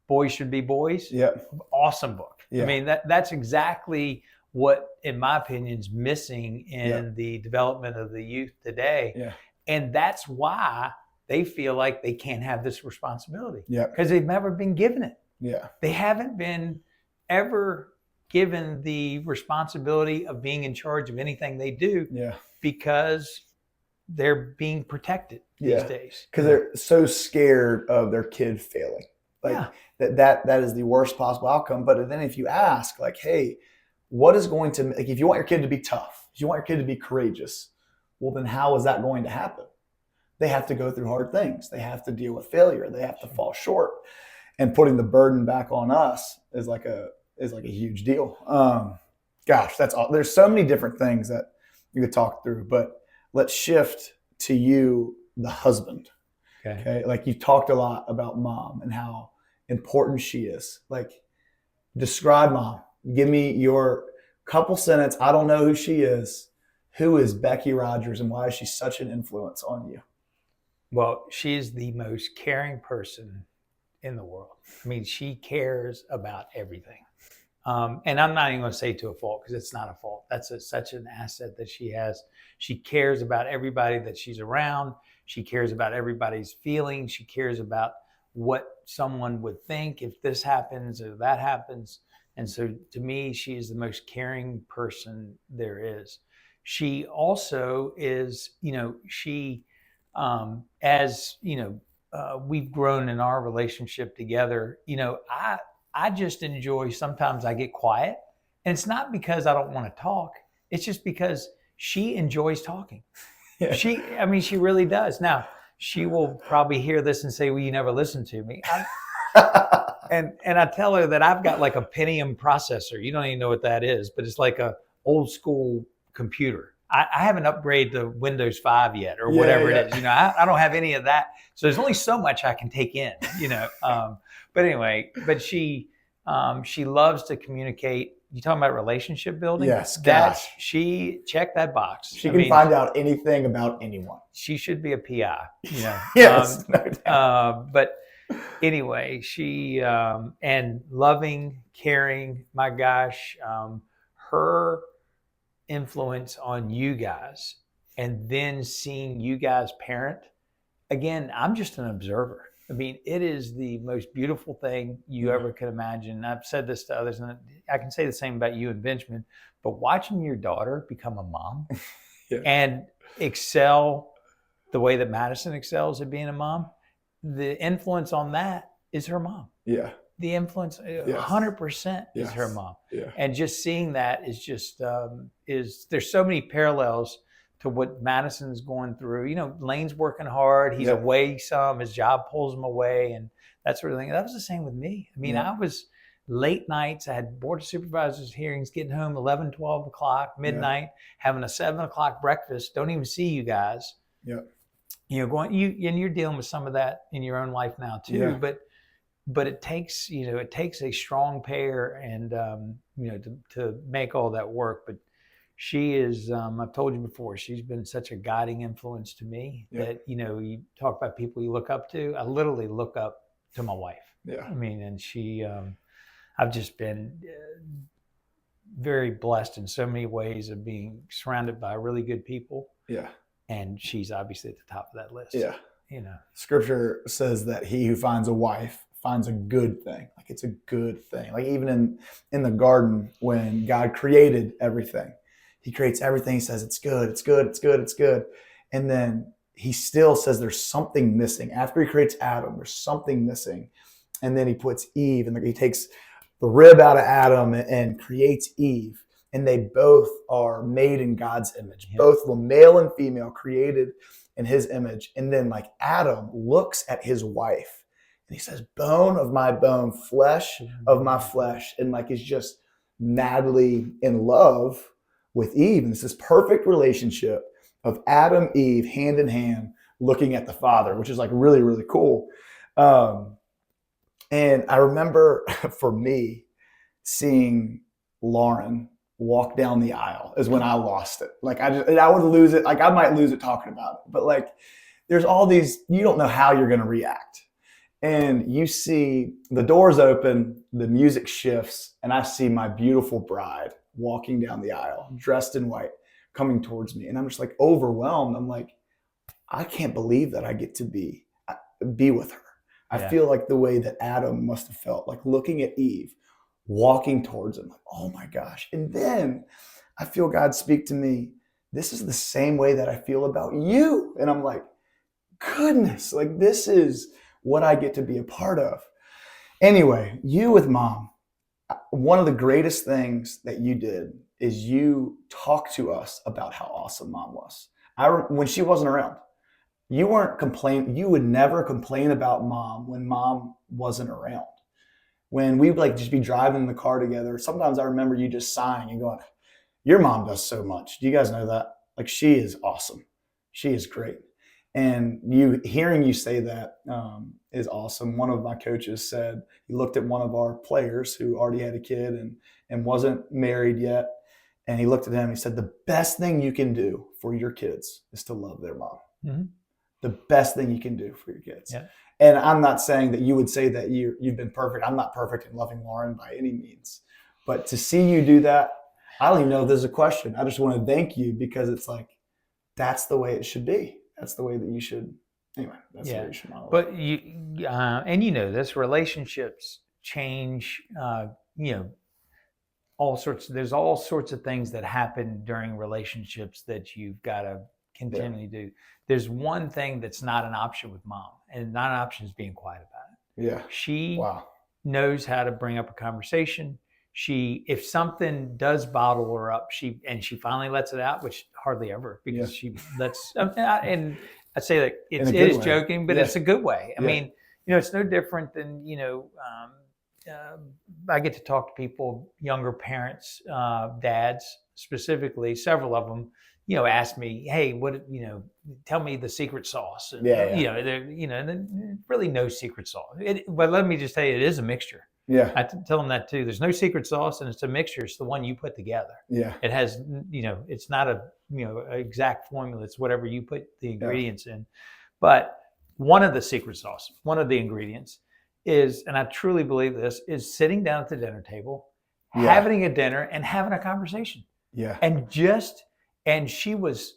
Boys Should Be Boys. Yeah. Awesome book. Yeah. I mean, that's exactly what, in my opinion, is missing in the development of the youth today. Yeah. And that's why they feel like they can't have this responsibility. Yeah. Because they've never been given it. Yeah. They haven't been ever given the responsibility of being in charge of anything they do. Yeah. Because they're being protected these days. Because they're so scared of their kid failing. That is the worst possible outcome. But then if you ask, like, hey, what is going to, like, if you want your kid to be tough, if you want your kid to be courageous, well, then how is that going to happen? They have to go through hard things. They have to deal with failure. They have to fall short. And putting the burden back on us is like a huge deal. Gosh, that's all. There's so many different things that you could talk through, but let's shift to you, the husband. Okay. Like, you talked a lot about mom and how important she is. Like, describe mom. Give me your couple sentence. I don't know who she is. Who is Becky Rogers and why is she such an influence on you? Well, she's the most caring person in the world. I mean, she cares about everything. And I'm not even going to say to a fault, because it's not a fault. That's such an asset that she has. She cares about everybody that she's around. She cares about everybody's feelings. She cares about what someone would think if this happens or that happens. And so to me, she is the most caring person there is. She also is, we've grown in our relationship together. I just enjoy, sometimes I get quiet, and it's not because I don't want to talk. It's just because she enjoys talking. Yeah. She really does. Now, she will probably hear this and say, well, you never listened to me. And I tell her that I've got like a Pentium processor. You don't even know what that is, but it's like a old school computer. I haven't upgraded to Windows 5 yet, or whatever it is. I don't have any of that. So there's only so much I can take in, But anyway, she loves to communicate. You talking about relationship building? Yes, gosh. She checked that box. She can find out anything about anyone. She should be a PI. Yes, no doubt. But anyway, she and loving, caring. My gosh, her influence on you guys, and then seeing you guys parent. Again, I'm just an observer. I mean, it is the most beautiful thing you ever could imagine. I've said this to others, and I can say the same about you and Benjamin, but watching your daughter become a mom and excel the way that Madison excels at being a mom, the influence on that is her mom. Yeah. The influence, 100% is her mom. Yeah. And just seeing that is just, there's so many parallels to what Madison's going through. Lane's working hard. He's away some. His job pulls him away and that sort of thing. That was the same with me. I mean, I was late nights. I had board of supervisors hearings, getting home 11, 12 o'clock, midnight, having a 7 o'clock breakfast. Don't even see you guys. Yeah. And you're dealing with some of that in your own life now too. Yeah. But it takes a strong pair and, to make all that work. But she is, I've told you before, she's been such a guiding influence to me that, you talk about people you look up to. I literally look up to my wife. Yeah. I mean, and she, I've just been very blessed in so many ways of being surrounded by really good people. Yeah. And she's obviously at the top of that list. Yeah. Scripture says that he who finds a wife finds a good thing. Like, it's a good thing. Like, even in the garden, when God created everything, he creates everything. He says, it's good, it's good, it's good, it's good. And then he still says there's something missing. After he creates Adam, there's something missing. And then he puts Eve, and he takes the rib out of Adam and creates Eve. And they both are made in God's image. Yeah. Both of them, male and female, created in his image. And then, like, Adam looks at his wife and he says, bone of my bone, flesh of my flesh. And like, is just madly in love with Eve. And it's this perfect relationship. of Adam, Eve, hand in hand, looking at the Father, which is like really, really cool. And I remember for me, seeing Lauren walk down the aisle is when I lost it. Like I would lose it. Like I might lose it talking about it, but like there's all these, you don't know how you're going to react. And you see the doors open, the music shifts, and I see my beautiful bride walking down the aisle, dressed in white, coming towards me. And I'm just like overwhelmed. I'm like, I can't believe that I get to be with her. I feel like the way that Adam must have felt, like looking at Eve, walking towards him, like, oh my gosh. And then I feel God speak to me, this is the same way that I feel about you. And I'm like, goodness, like this is what I get to be a part of. Anyway, you with Mom, one of the greatest things that you did is you talked to us about how awesome Mom was. When she wasn't around, you weren't complaining. You would never complain about Mom when Mom wasn't around. When we would like just be driving in the car together, sometimes I remember you just sighing and going, your mom does so much. Do you guys know that? Like she is awesome. She is great. And hearing you say that is awesome. One of my coaches said, he looked at one of our players who already had a kid and wasn't married yet. And he looked at him and he said, the best thing you can do for your kids is to love their mom. Mm-hmm. The best thing you can do for your kids. Yeah. And I'm not saying that you would say that you've been perfect. I'm not perfect in loving Lauren by any means. But to see you do that, I don't even know if there's a question. I just want to thank you because it's like, that's the way it should be. That's the way that you should. Anyway, that's the way you should model. But and you know this, relationships change. All sorts. There's all sorts of things that happen during relationships that you've got to continually do. There's one thing that's not an option with Mom, and not an option is being quiet about it. Yeah. She knows how to bring up a conversation. If something does bottle her up, she finally lets it out, which hardly ever, because she lets, and I say that it is joking, but it's a good way. I mean, it's no different than, I get to talk to people, younger parents, dads specifically, several of them, ask me, hey, tell me the secret sauce. And, really no secret sauce. But let me just tell you, it is a mixture. Yeah. I tell them that too. There's no secret sauce, and it's a mixture. It's the one you put together. Yeah. It has, it's not a, exact formula. It's whatever you put the ingredients in. But one of the secret sauce, one of the ingredients is, and I truly believe this, is sitting down at the dinner table, having a dinner and having a conversation. Yeah. And she was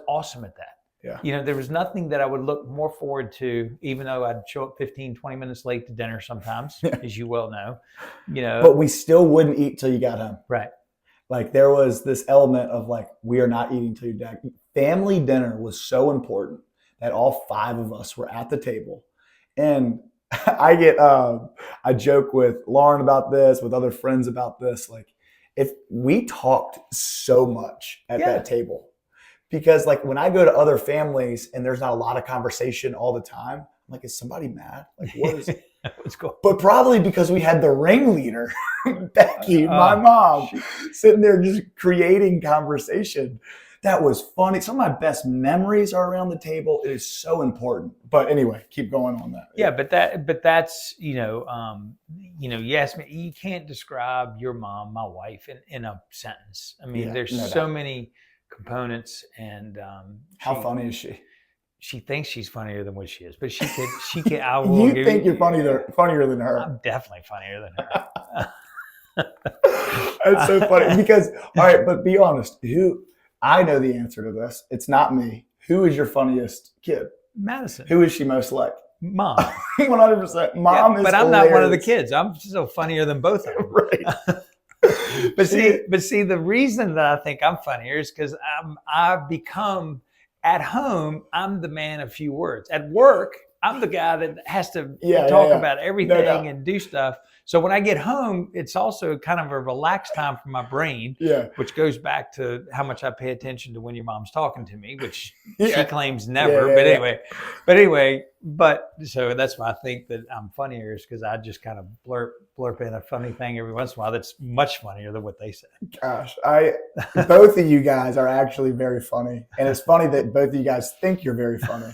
awesome at that. Yeah. There was nothing that I would look more forward to, even though I'd show up 15, 20 minutes late to dinner sometimes, as you well know. But we still wouldn't eat till you got home. Right. Like there was this element of like, we are not eating till you're done. Family dinner was so important that all 5 of us were at the table. And I joke with Lauren about this, with other friends about this. Like if we talked so much at that table. Because like when I go to other families and there's not a lot of conversation all the time, I'm like, is somebody mad? Like what is it? Let's go. But probably because we had the ringleader, Becky, my mom, sitting there just creating conversation. That was funny. Some of my best memories are around the table. It is so important. But anyway, keep going on that. Yeah, but that's, you asked me, you can't describe your mom, my wife, in a sentence. I mean, there's so many components, and how funny is she? She thinks she's funnier than what she is, but she could. I will. You think you're funnier than her? I'm definitely funnier than her. That's so funny because all right, but be honest. I know the answer to this. It's not me. Who is your funniest kid? Madison. Who is she most like? Mom. 100%. Mom is. But I'm hilarious. not one of the kids. I'm still funnier than both of them. Right. But see, the reason that I think I'm funnier is because I've become, at home, I'm the man of few words. At work, I'm the guy that has to talk about everything and do stuff. So when I get home, it's also kind of a relaxed time for my brain, which goes back to how much I pay attention to when your mom's talking to me, which she claims never. But anyway, But so that's why I think that I'm funnier, is because I just kind of blurp in a funny thing every once in a while that's much funnier than what they say. Gosh, both of you guys are actually very funny, and it's funny that both of you guys think you're very funny.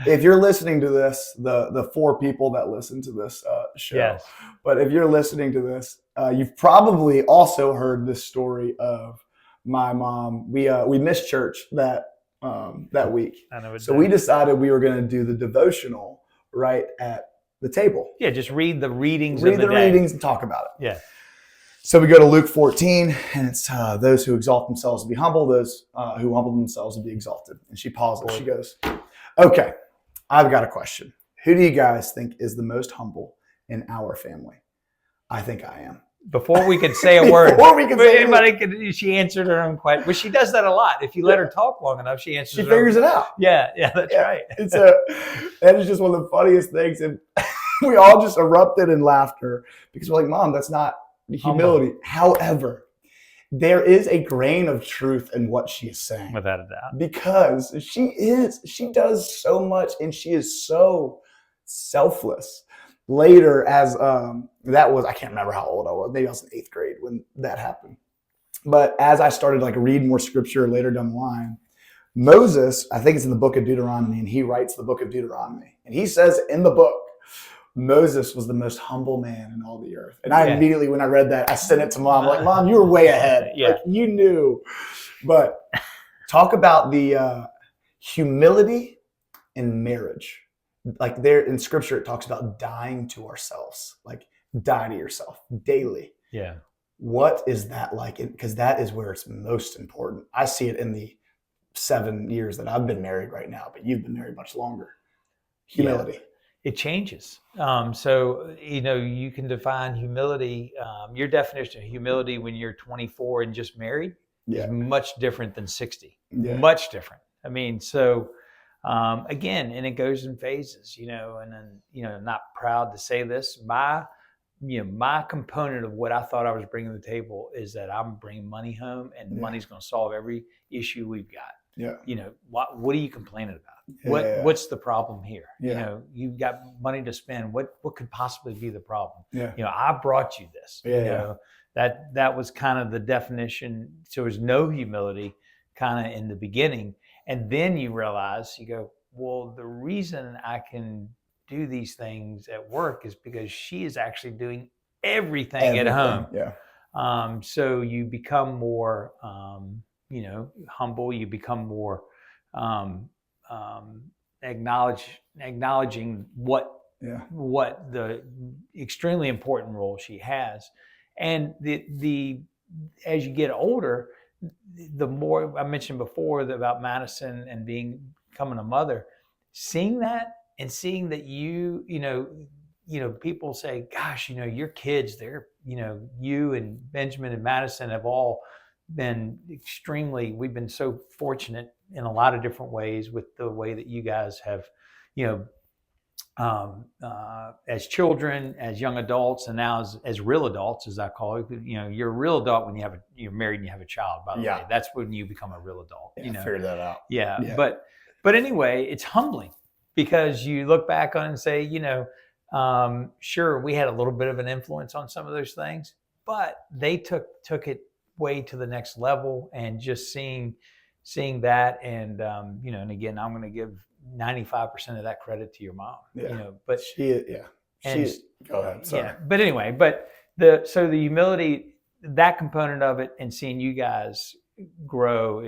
If you're listening to this, the 4 people that listen to this show, yes. But if you're listening to this, you've probably also heard this story of my mom. We missed church that week, so we decided we were going to do the devotional right at the table. Yeah, just read the readings. Read the readings and talk about it. Yeah. So we go to Luke 14, and it's those who exalt themselves will be humble, those who humble themselves will be exalted. And she pauses. She goes, okay, I've got a question. Who do you guys think is the most humble in our family? I think I am. Before we could say a word, she answered her own question. But she does that a lot. If you let her talk long enough, she answers. She figures it out. Yeah, that's right. That is just one of the funniest things. And we all just erupted in laughter because we're like, Mom, that's not humility. However, there is a grain of truth in what she is saying. Without a doubt. Because she does so much, and she is so selfless. Later, as I can't remember how old I was. Maybe I was in 8th grade when that happened. But as I started read more scripture later down the line, Moses, I think it's in the book of Deuteronomy, and he writes the book of Deuteronomy. And he says in the book, Moses was the most humble man in all the earth. And I immediately, when I read that, I sent it to Mom. I'm like, Mom, you were way ahead. Yeah. You knew. But talk about the humility in marriage. There in scripture, it talks about dying to ourselves, die to yourself daily. Yeah. What is that like? Because that is where it's most important. I see it in the 7 years that I've been married right now, but you've been married much longer. Humility. Yeah. It changes. So, you can define humility. Your definition of humility when you're 24 and just married is much different than 60. Yeah. Much different. I mean, so again, and it goes in phases, and then, not proud to say this. My component of what I thought I was bringing to the table is that I'm bringing money home, and money's going to solve every issue we've got. Yeah. What are you complaining about? What's the problem here? Yeah. You've got money to spend. What could possibly be the problem? Yeah. I brought you this. Yeah. That was kind of the definition. So there was no humility kind of in the beginning. And then you realize, you go, well, the reason I can do these things at work is because she is actually doing everything at home. Yeah. So you become more, humble. You become more acknowledging what the extremely important role she has, and the as you get older, the more I mentioned before about Madison and becoming a mother, seeing that and seeing that people say, gosh, your kids, they're, you and Benjamin and Madison have all been we've been so fortunate in a lot of different ways with the way that you guys have, as children, as young adults, and now as real adults, as I call it. You're a real adult when you're married and you have a child, by the way. That's when you become a real adult. Figure that out. Yeah. But anyway, it's humbling because you look back on it and say, sure, we had a little bit of an influence on some of those things, but they took it way to the next level, and just seeing that, and and again, I'm going to give 95% of that credit to your mom. But go ahead. Sorry. Yeah, but anyway, the humility, that component of it, and seeing you guys grow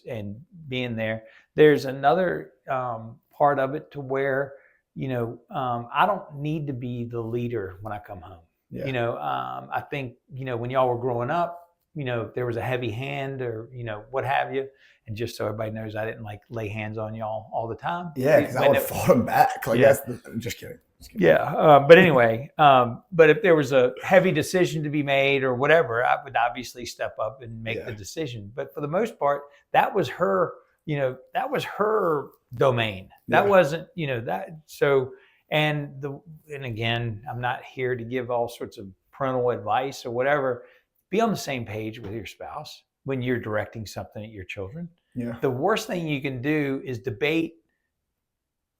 and being there. There's another part of it to where I don't need to be the leader when I come home. I think when y'all were growing up, there was a heavy hand or, what have you. And just so everybody knows, I didn't lay hands on y'all all the time. Yeah, because I would have fought them back. Just kidding. Yeah. But anyway, but if there was a heavy decision to be made or whatever, I would obviously step up and make the decision. But for the most part, that was her, that was her domain. That wasn't, that. So, and again, I'm not here to give all sorts of parental advice or whatever. Be on the same page with your spouse when you're directing something at your children. Yeah. The worst thing you can do is debate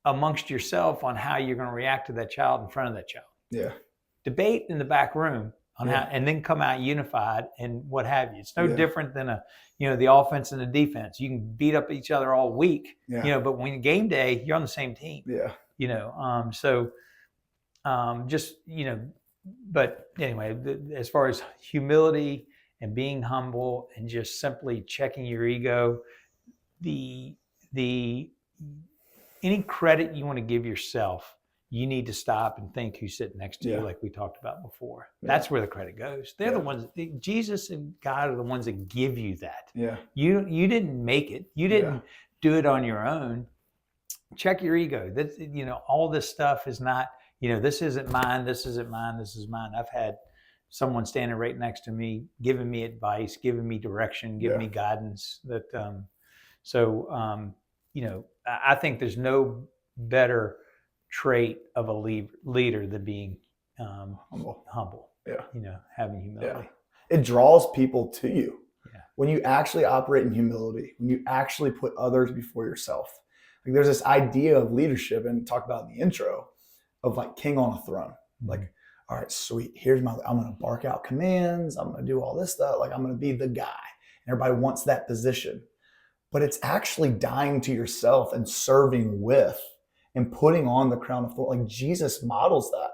amongst yourself on how you're going to react to that child in front of that child. Yeah. Debate in the back room on how, and then come out unified and what have you. It's no different than the offense and the defense. You can beat up each other all week, but when game day, you're on the same team. Yeah. But anyway, as far as humility and being humble and just simply checking your ego, any credit you want to give yourself, you need to stop and think who's sitting next to you, like we talked about before. That's where the credit goes. They're the ones, Jesus and God are the ones that give you that. Yeah. You didn't make it. You didn't do it on your own. Check your ego. That, all this stuff is not, this isn't mine, this isn't mine, this is mine. I've had someone standing right next to me, giving me advice, giving me direction, giving me guidance. I think there's no better trait of a leader than being humble. Yeah. Having humility. Yeah. It draws people to you. Yeah. When you actually operate in humility, when you actually put others before yourself. Like there's this idea of leadership, and talk about in the intro, of like king on a throne. Mm-hmm. Like, all right, sweet. I'm going to bark out commands. I'm going to do all this stuff. Like I'm going to be the guy. And everybody wants that position. But it's actually dying to yourself and serving with and putting on the crown of thorns. Like Jesus models that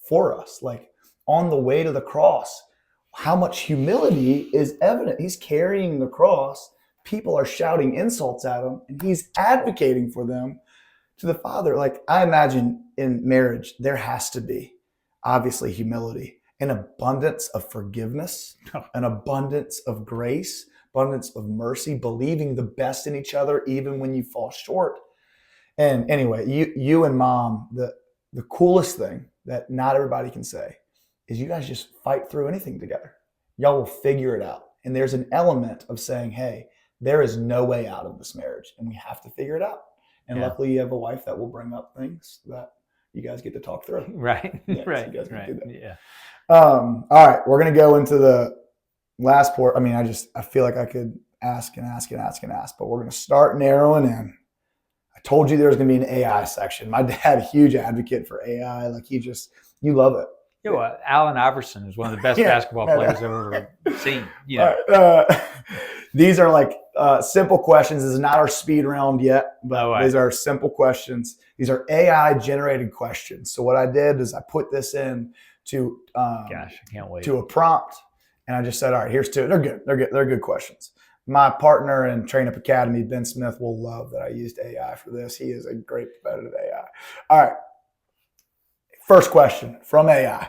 for us. Like on the way to the cross, how much humility is evident. He's carrying the cross. People are shouting insults at him, and he's advocating for them to the Father. Like I imagine in marriage, there has to be obviously humility, an abundance of forgiveness, an abundance of grace, abundance of mercy, believing the best in each other, even when you fall short. And anyway, you and Mom, the coolest thing that not everybody can say is you guys just fight through anything together. Y'all will figure it out. And there's an element of saying, hey, there is no way out of this marriage and we have to figure it out. And luckily you have a wife that will bring up things that you guys get to talk through. Right. Right. So you guys can do that. Yeah. All right. We're going to go into the last part. I mean, I feel like I could ask, but we're going to start narrowing in. I told you there was going to be an AI section. My dad, huge advocate for AI. Like you love it. Allen Iverson is one of the best basketball players I've ever seen. These are like simple questions. This is not our speed round yet, but these are simple questions. These are AI generated questions. So what I did is I put this in to I can't wait. To a prompt, and I just said, all right, here's two. They're good. They're good questions. My partner in Train Up Academy, Ben Smith, will love that I used AI for this. He is a great competitive AI. All right. First question from AI.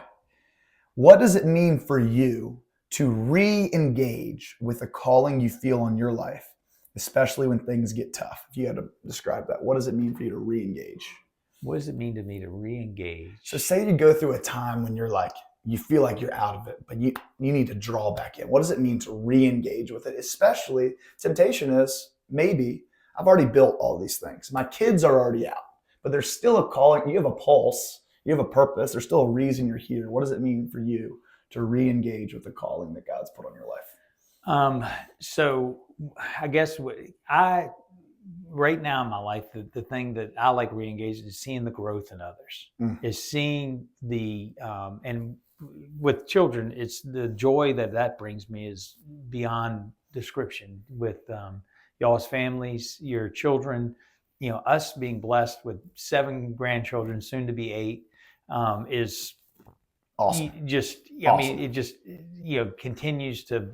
What does it mean for you to re-engage with a calling you feel on your life, especially when things get tough? If you had to describe that, what does it mean for you to re-engage? What does it mean to me to re-engage? So say you go through a time when you're like, you feel like you're out of it, but you need to draw back in. What does it mean to re-engage with it? Especially temptation is maybe I've already built all these things. My kids are already out, but there's still a calling. You have a pulse. You have a purpose. There's still a reason you're here. What does it mean for you to re-engage with the calling that God's put on your life? So I guess right now in my life, the thing that I like re-engaging is seeing the growth in others, is seeing and with children, it's the joy that brings me is beyond description with y'all's families, your children, us being blessed with 7 grandchildren, soon to be 8, is awesome. Awesome. I mean, it just, continues to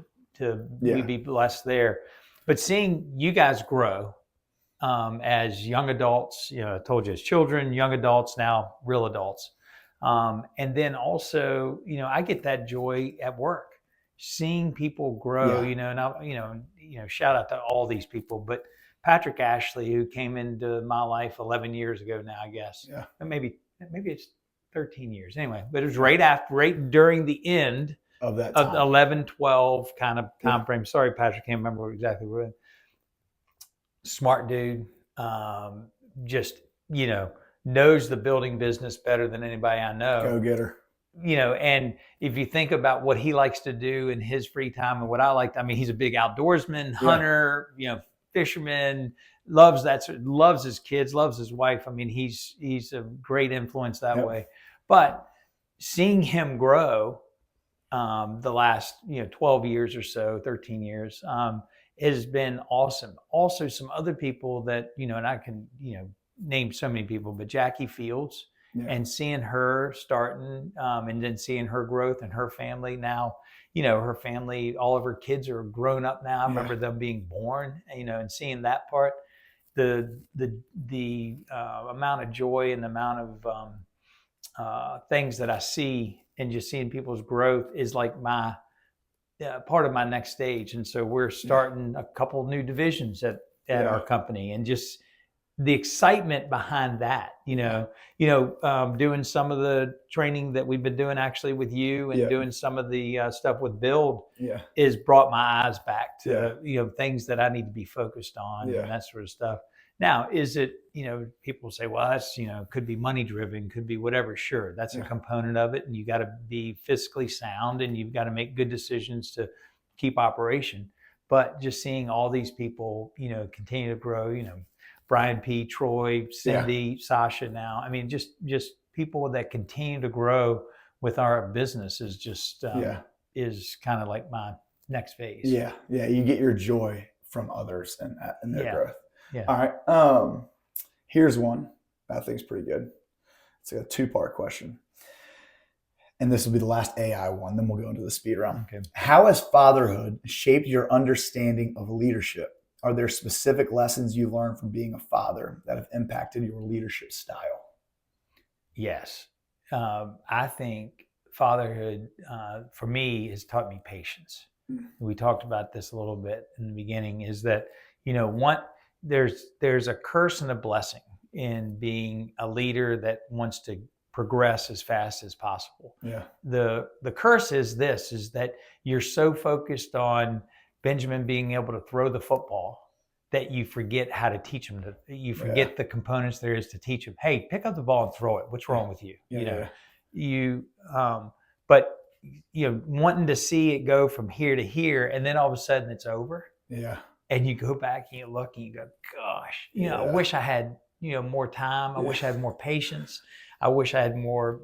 we be blessed there. But seeing you guys grow as young adults, I told you as children, young adults, now real adults. And then also, I get that joy at work, seeing people grow, and shout out to all these people, but Patrick Ashley, who came into my life 11 years ago now, I guess, maybe it's 13 years anyway, but it was right during the end of that time. Of 11, 12 kind of time frame. Sorry, Patrick, can't remember exactly what. Smart dude, just, knows the building business better than anybody I know. Go getter. And if you think about what he likes to do in his free time and what I like, he's a big outdoorsman, hunter, fisherman, loves his kids, loves his wife. I mean, he's a great influence that way. But seeing him grow the last 12 years or so, 13 years, has been awesome. Also, some other people that and I can name so many people, but Jackie Fields, and seeing her starting, and then seeing her growth and her family now. Her family, all of her kids are grown up now. I remember them being born, and seeing that part, the amount of joy and the amount of things that I see, and just seeing people's growth is like my part of my next stage. And so we're starting a couple new divisions at our company, and just the excitement behind that, doing some of the training that we've been doing actually with you, and doing some of the stuff with Build is brought my eyes back to, things that I need to be focused on and that sort of stuff. Now, is it, people say, well, that's, could be money driven, could be whatever. Sure. That's a component of it. And you got to be fiscally sound, and you've got to make good decisions to keep operation. But just seeing all these people, continue to grow, Brian P., Troy, Cindy, Sasha now. I mean, just people that continue to grow with our business is just, is kind of like my next phase. Yeah. Yeah. You get your joy from others and their growth. Yeah. All right. Here's one I think is pretty good. It's like a 2-part question. And this will be the last AI one. Then we'll go into the speed round. Okay. How has fatherhood shaped your understanding of leadership? Are there specific lessons you learned from being a father that have impacted your leadership style? Yes. I think fatherhood, for me, has taught me patience. We talked about this a little bit in the beginning, is that, there's a curse and a blessing in being a leader that wants to progress as fast as possible. Yeah. The curse is that you're so focused on Benjamin being able to throw the football that you forget how to teach him. You forget the components there is to teach him. Hey, pick up the ball and throw it. What's wrong with you? But wanting to see it go from here to here, and then all of a sudden it's over. Yeah. And you go back and you look and you go, gosh, I wish I had, more time. I wish I had more patience. I wish I had more,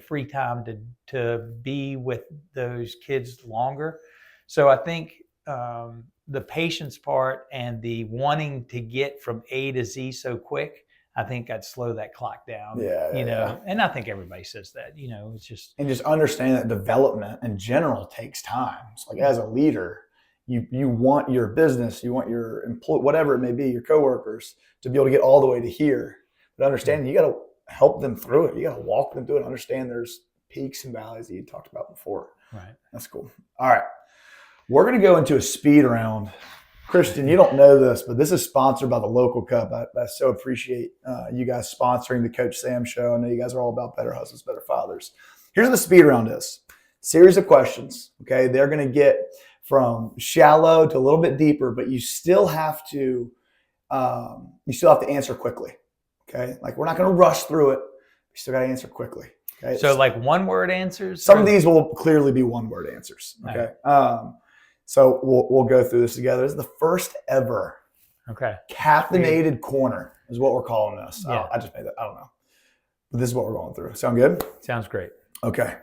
free time to be with those kids longer. So I think the patience part and the wanting to get from A to Z so quick, I think I'd slow that clock down. And I think everybody says that, it's just. And just understand that development in general takes time. So like as a leader, you want your business, you want your employee, whatever it may be, your coworkers, to be able to get all the way to here. But understanding, you got to help them through it. You got to walk them through it. Understand there's peaks and valleys that you talked about before. Right. That's cool. All right. We're going to go into a speed round. Christian, you don't know this, but this is sponsored by the Local Cup. I so appreciate you guys sponsoring the Coach Sam Show. I know you guys are all about better husbands, better fathers. Here's what the speed round is. Series of questions. Okay. They're going to get from shallow to a little bit deeper, but you still have to answer quickly. Okay. Like we're not going to rush through it. You still got to answer quickly. Okay. So like 1-word answers? Some of these will clearly be 1-word answers. Okay. Right. So we'll go through this together. This is the first ever caffeinated corner is what we're calling this. Yeah. I just made that. I don't know. But this is what we're going through. Sound good? Sounds great. Okay.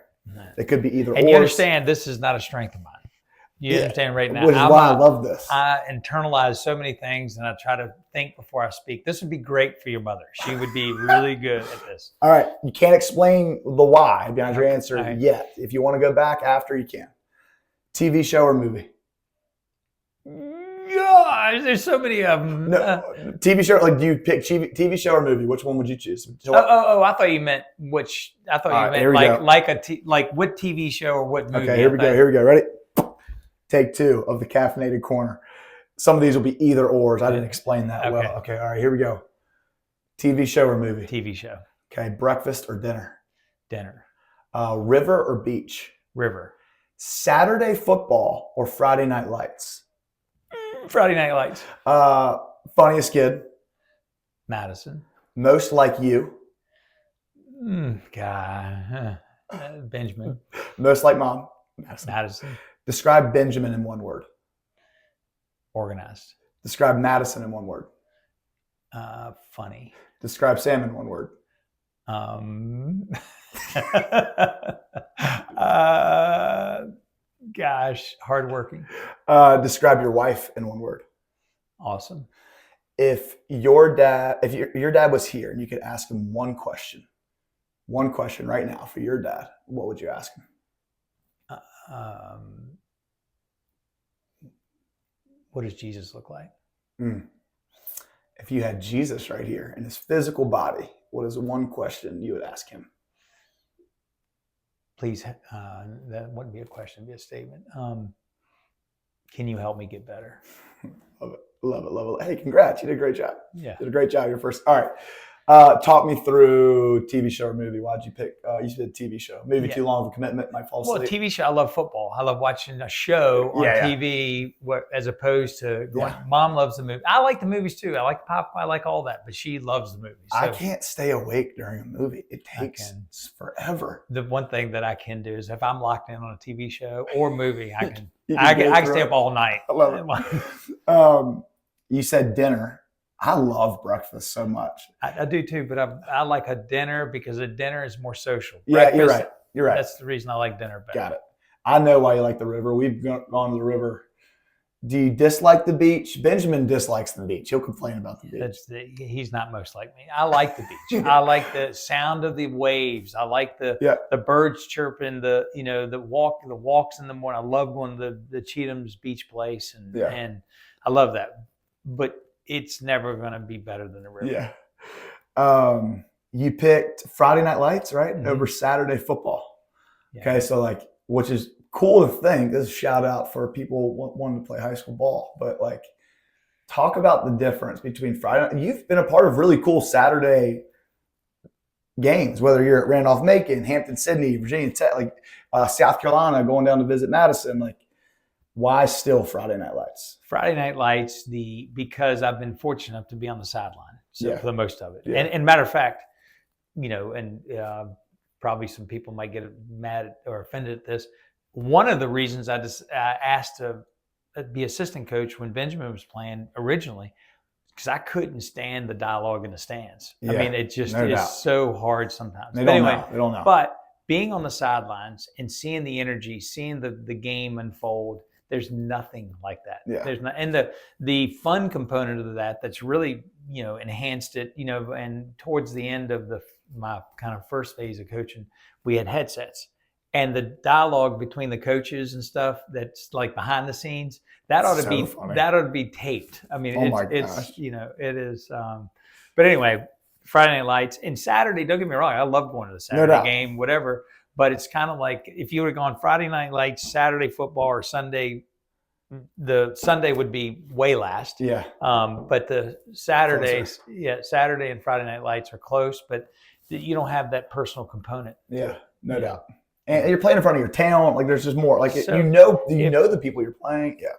It could be either or. And you understand this is not a strength of mine. You understand right now. Which is why I love this. I internalize so many things, and I try to think before I speak. This would be great for your mother. She would be really good at this. All right. You can't explain the why behind your answer yet. If you want to go back after, you can. TV show or movie? Gosh, there's so many of them. No, TV show. Like, do you pick TV show or movie? Which one would you choose? I thought you meant which. I thought you meant like what TV show or what movie. Okay, here we go. Ready? Take 2 of the caffeinated corner. Some of these will be either ors. I didn't explain that well. Okay, all right, here we go. TV show or movie? TV show. Okay, breakfast or dinner? Dinner. River or beach? River. Saturday football or Friday Night Lights? Friday Night Lights. Funniest kid? Madison. Most like you? Benjamin. Most like mom? Madison. Describe Benjamin in 1 word. Organized. Describe Madison in one word. Funny. Describe Sam in one word. Gosh, hardworking. Describe your wife in one word. Awesome. If your dad was here and you could ask him one question right now for your dad, what would you ask him? What does Jesus look like? If you had Jesus right here in his physical body, what is one question you would ask him? Please, that wouldn't be a question, it'd be a statement. Can you help me get better? Love it. Hey, congrats. You did a great job. Yeah. Did a great job. You're first. All right. Talk me through TV show or movie. Why'd you pick? You said TV show. Maybe too long of a commitment. Might fall asleep. Well, TV show. I love football. I love watching a show on TV as opposed to going. Mom loves the movie. I like the movies too. I like pop. I like all that. But she loves the movies. So I can't stay awake during a movie. It takes forever. The one thing that I can do is if I'm locked in on a TV show or movie, I can stay up all night. I love it. You said dinner. I love breakfast so much. I do too, but I like a dinner because a dinner is more social. Yeah, breakfast, you're right. That's the reason I like dinner better. Got it. I know why you like the river. We've gone to the river. Do you dislike the beach? Benjamin dislikes the beach. He'll complain about the beach. He's not most like me. I like the beach. I like the sound of the waves. I like the birds chirping. The walks in the morning. I love going to the Cheatham's beach place, and I love that. But it's never going to be better than the river. Yeah. You picked Friday Night Lights, right? Mm-hmm. Over Saturday football. Yeah. Okay. So which is cool to think. This is a shout out for people wanting to play high school ball, but talk about the difference between Friday. You've been a part of really cool Saturday games, whether you're at Randolph-Macon, Hampton-Sydney, Virginia Tech, South Carolina, going down to visit Madison, why still Friday Night Lights? Friday Night Lights, because I've been fortunate enough to be on the sideline for the most of it. Yeah. And matter of fact, probably some people might get mad or offended at this. One of the reasons I asked to be assistant coach when Benjamin was playing originally, because I couldn't stand the dialogue in the stands. Yeah, I mean, it just is so hard sometimes. They don't know. But being on the sidelines and seeing the energy, seeing the game unfold, there's nothing like that. Yeah. There's not, and the fun component of that's really enhanced it. And towards the end of my kind of first phase of coaching, we had headsets, and the dialogue between the coaches and stuff that's behind the scenes that ought to be taped. I mean, it's it is. But anyway, Friday Night Lights and Saturday. Don't get me wrong, I love going to the Saturday game, whatever. But it's kind of like if you would have gone Friday Night Lights, Saturday football, or Sunday, the Sunday would be way last. Yeah. But the Saturdays, Saturday and Friday Night Lights are close, but you don't have that personal component. Yeah, no doubt. And you're playing in front of your town. There's just more. You know the people you're playing. Yeah.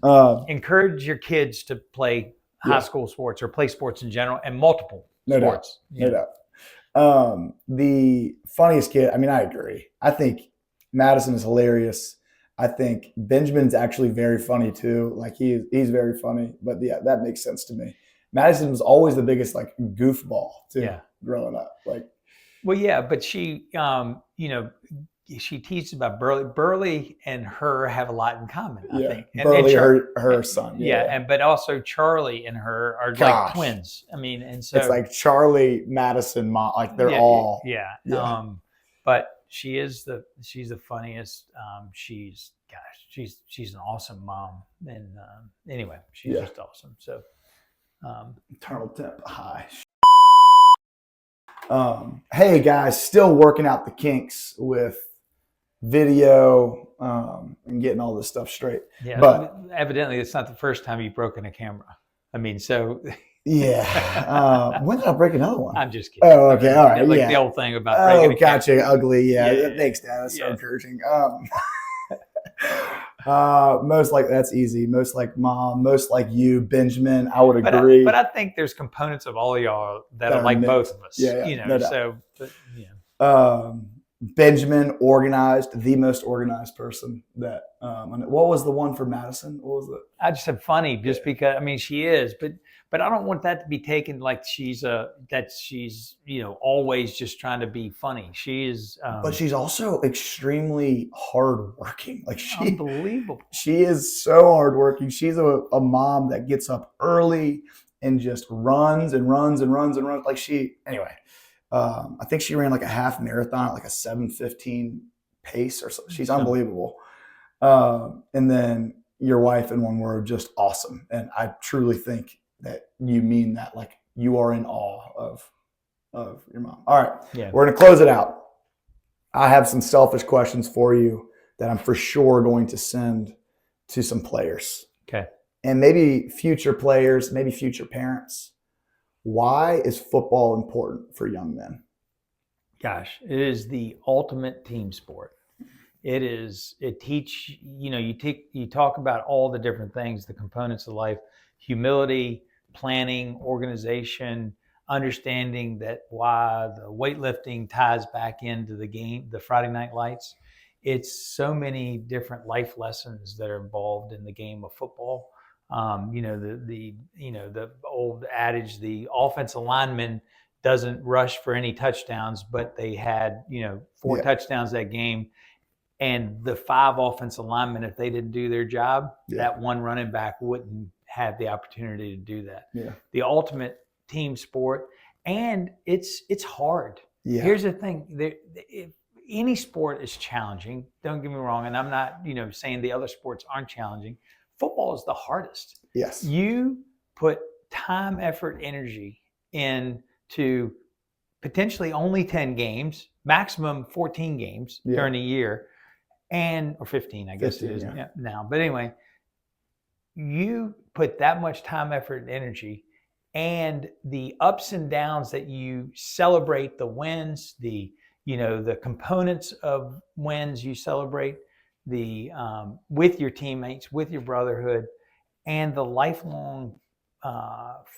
Yeah. Encourage your kids to play high school sports or play sports in general and multiple sports. No doubt. The funniest kid, I agree. I think Madison is hilarious. I think Benjamin's actually very funny too. He's very funny, but that makes sense to me. Madison was always the biggest goofball too, growing up. But she, she teaches about Burley. Burley and her have a lot in common, I think. And Burley, her son. But also Charlie and her are like twins. And so it's Charlie, Madison, mom. They're all. Yeah. But she's the funniest. She's an awesome mom. And anyway, she's just awesome. So internal temp high. Hey guys, still working out the kinks with video and getting all this stuff straight. Yeah, but evidently it's not the first time you've broken a camera. So yeah. When did I break another one? I'm just kidding. Oh, okay, all right. The old thing about breaking a gotcha, camera. ugly. Yeah. Thanks, Dad. That's so encouraging. Most that's easy. Most like Mom. Most like you, Benjamin. I would agree. But I think there's components of all of y'all that are like both of us. Yeah, no doubt. So, Benjamin, organized, the most organized person that. What was the one for Madison? What was it? I just said funny, just because. I mean, she is, but I don't want that to be taken like she's always just trying to be funny. She is, but she's also extremely hardworking. Like unbelievable. She is so hardworking. She's a mom that gets up early and just runs and runs and runs and runs. Anyway. I think she ran like a half marathon at like a 7:15 pace or something. She's unbelievable. And then your wife, in one word, just awesome. And I truly think that you mean that. Like, you are in awe of your mom. All right. Yeah. We're going to close it out. I have some selfish questions for you that I'm for sure going to send to some players. Okay. And maybe future players, maybe future parents. Why is football important for young men? Gosh, it is the ultimate team sport. You talk about all the different things, the components of life: humility, planning, organization, understanding that why the weightlifting ties back into the game, the Friday Night Lights. It's so many different life lessons that are involved in the game of football. The old adage, the offensive lineman doesn't rush for any touchdowns, but they had, 4 touchdowns that game. And the 5 offensive linemen, if they didn't do their job, that one running back wouldn't have the opportunity to do that. Yeah. The ultimate team sport. And it's hard. Yeah. Here's the thing. Any sport is challenging. Don't get me wrong. And I'm not, saying the other sports aren't challenging. Football is the hardest. Yes. You put time, effort, energy into potentially only 10 games, maximum 14 games during a year, or 15, I guess 15, it is now. But anyway, you put that much time, effort, and energy, and the ups and downs that you celebrate, the wins, the components of wins you celebrate, with your teammates, with your brotherhood, and the lifelong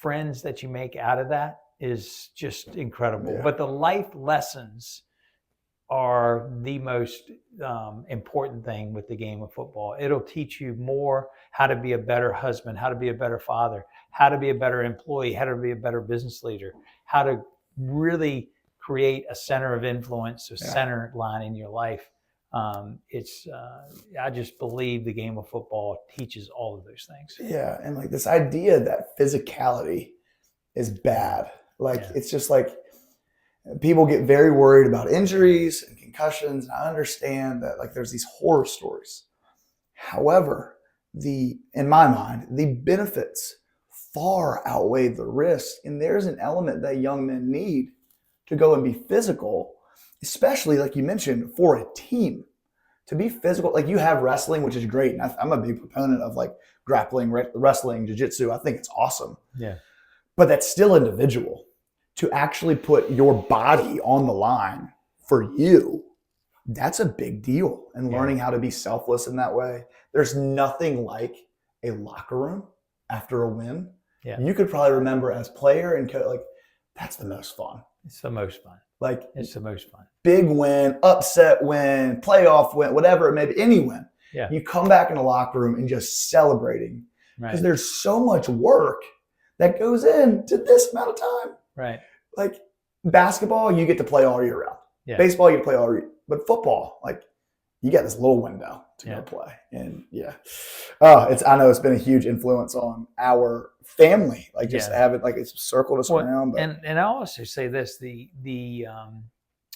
friends that you make out of that is just incredible. Yeah. But the life lessons are the most important thing with the game of football. It'll teach you more how to be a better husband, how to be a better father, how to be a better employee, how to be a better business leader, how to really create a center of influence, a center line in your life. I just believe the game of football teaches all of those things. Yeah. And like this idea that physicality is bad. It's just like people get very worried about injuries and concussions. And I understand that there's these horror stories. However, in my mind, the benefits far outweigh the risks. And there's an element that young men need to go and be physical, especially like you mentioned, for a team. To be physical, like you have wrestling, which is great. And I'm a big proponent of grappling, wrestling, jiu-jitsu. I think it's awesome. Yeah. But that's still individual. To actually put your body on the line for you, that's a big deal. And learning how to be selfless in that way. There's nothing like a locker room after a win. Yeah. You could probably remember as player and coach, that's the most fun. It's the most fun. It's the most fun. Big win, upset win, playoff win, whatever it may be, any win. Yeah. You come back in the locker room and just celebrating. Because there's so much work that goes into this amount of time. Right. Like basketball, you get to play all year round. Yeah. Baseball, you get to play all year. But football, you got this little window to go play. And I know it's been a huge influence on our family. Have it it's circled us around. But. And I also say this: the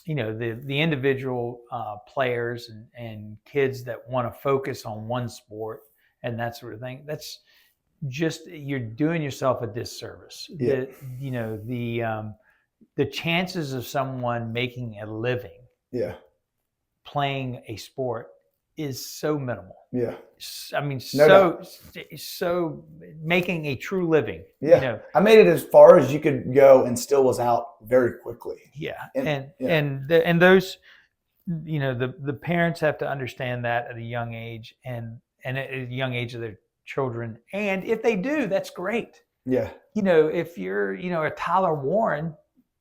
individual players and kids that want to focus on one sport and that sort of thing. That's just, you're doing yourself a disservice. Yeah. The chances of someone making a living playing a sport is so minimal. Yeah. I mean, so making a true living. Yeah. I made it as far as you could go and still was out very quickly. Yeah. And those, the parents have to understand that at a young age and at a young age of their children. And if they do, that's great. Yeah. If you're, a Tyler Warren,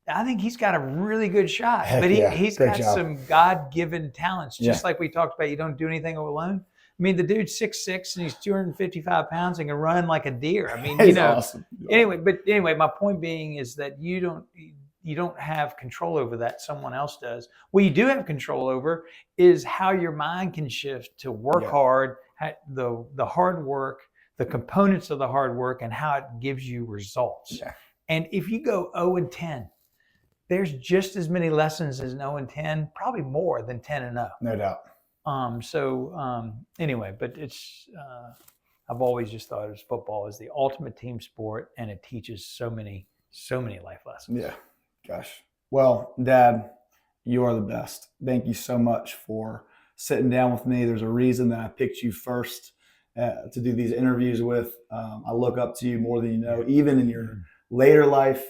I think he's got a really good shot. Heck but yeah. he's Great got job. some God-given talents, just Yeah. like we talked about. You don't do anything alone. I mean, the dude's 6'6" and he's 255 pounds and can run like a deer. I mean, He's awesome. Anyway, my point being is that you don't have control over that. Someone else does. What you do have control over is how your mind can shift to work hard, the hard work, the components of the hard work, and how it gives you results. Yeah. And if you go 0-10, there's just as many lessons as 0-10, probably more than 10-0. No doubt. Anyway, but it's I've always just thought of football as the ultimate team sport, and it teaches so many life lessons. Yeah. Gosh. Well, Dad, you are the best. Thank you so much for sitting down with me. There's a reason that I picked you first to do these interviews with. I look up to you more than you know, even in your later life.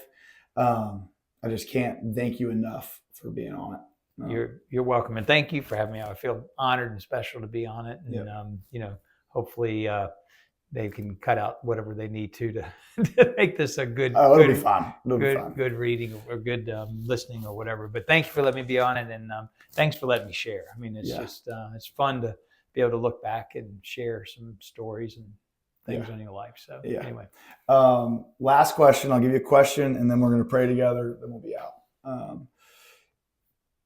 I just can't thank you enough for being on it. You're welcome, and thank you for having me. I feel honored and special to be on it, and hopefully they can cut out whatever they need to make this a good. It'll be fine. Good reading or good listening or whatever. But thank you for letting me be on it, and thanks for letting me share. I mean, it's just it's fun to be able to look back and share some stories and things on your life. So anyway, last question. I'll give you a question, and then we're going to pray together. Then we'll be out.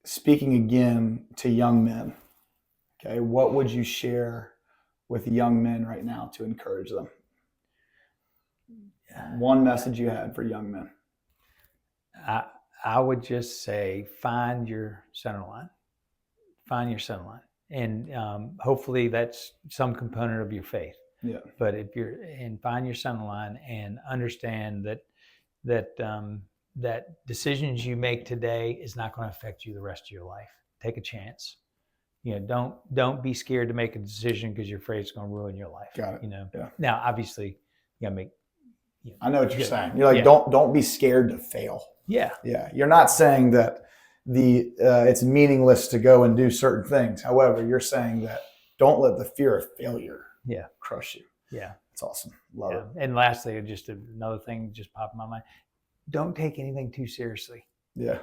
Speaking again to young men, okay, what would you share with young men right now to encourage them? One message you had for young men. I would just say, find your center line. Find your center line, and hopefully that's some component of your faith. Yeah. But find your center line and understand that decisions you make today is not going to affect you the rest of your life. Take a chance. Don't be scared to make a decision because you're afraid it's going to ruin your life. Got it. Now, obviously, you got to make. I know what you're saying. You're like, don't be scared to fail. Yeah. Yeah. You're not saying that it's meaningless to go and do certain things. However, you're saying that don't let the fear of failure crush you. Yeah. It's awesome. Love it. And lastly, just another thing just popped in my mind. Don't take anything too seriously. Yeah.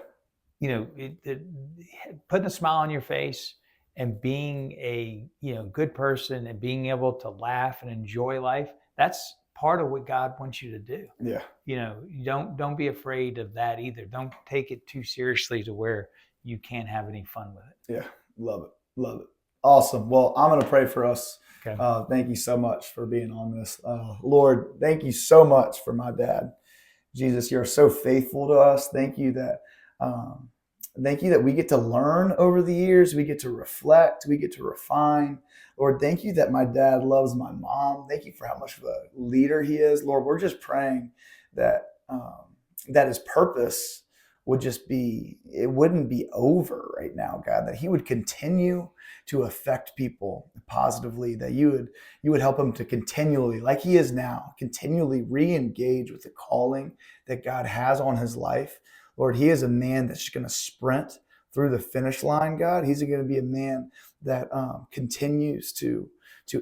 Putting a smile on your face and being a good person and being able to laugh and enjoy life, that's part of what God wants you to do. Yeah. Don't be afraid of that either. Don't take it too seriously to where you can't have any fun with it. Yeah. Love it. Awesome. Well, I'm going to pray for us. Okay. Thank you so much for being on this. Lord, thank you so much for my dad. Jesus, you're so faithful to us. Thank you that we get to learn over the years. We get to reflect. We get to refine. Lord, thank you that my dad loves my mom. Thank you for how much of a leader he is. Lord, we're just praying that his purpose would it wouldn't be over right now, God, that he would continue to affect people positively, that you would help him to continually, like he is now, continually re-engage with the calling that God has on his life. Lord, he is a man that's going to sprint through the finish line, God. He's going to be a man that continues to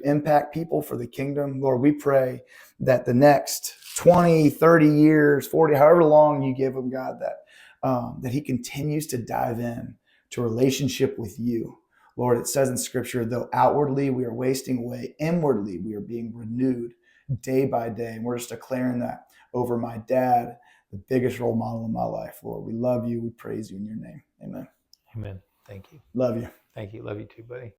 impact people for the kingdom. Lord, we pray that the next 20, 30 years, 40, however long you give him, God, that he continues to dive in to relationship with you. Lord, it says in Scripture, though outwardly we are wasting away, inwardly we are being renewed day by day. And we're just declaring that over my dad, the biggest role model in my life. Lord, we love you. We praise you in your name. Amen. Amen. Thank you. Love you. Thank you. Love you too, buddy.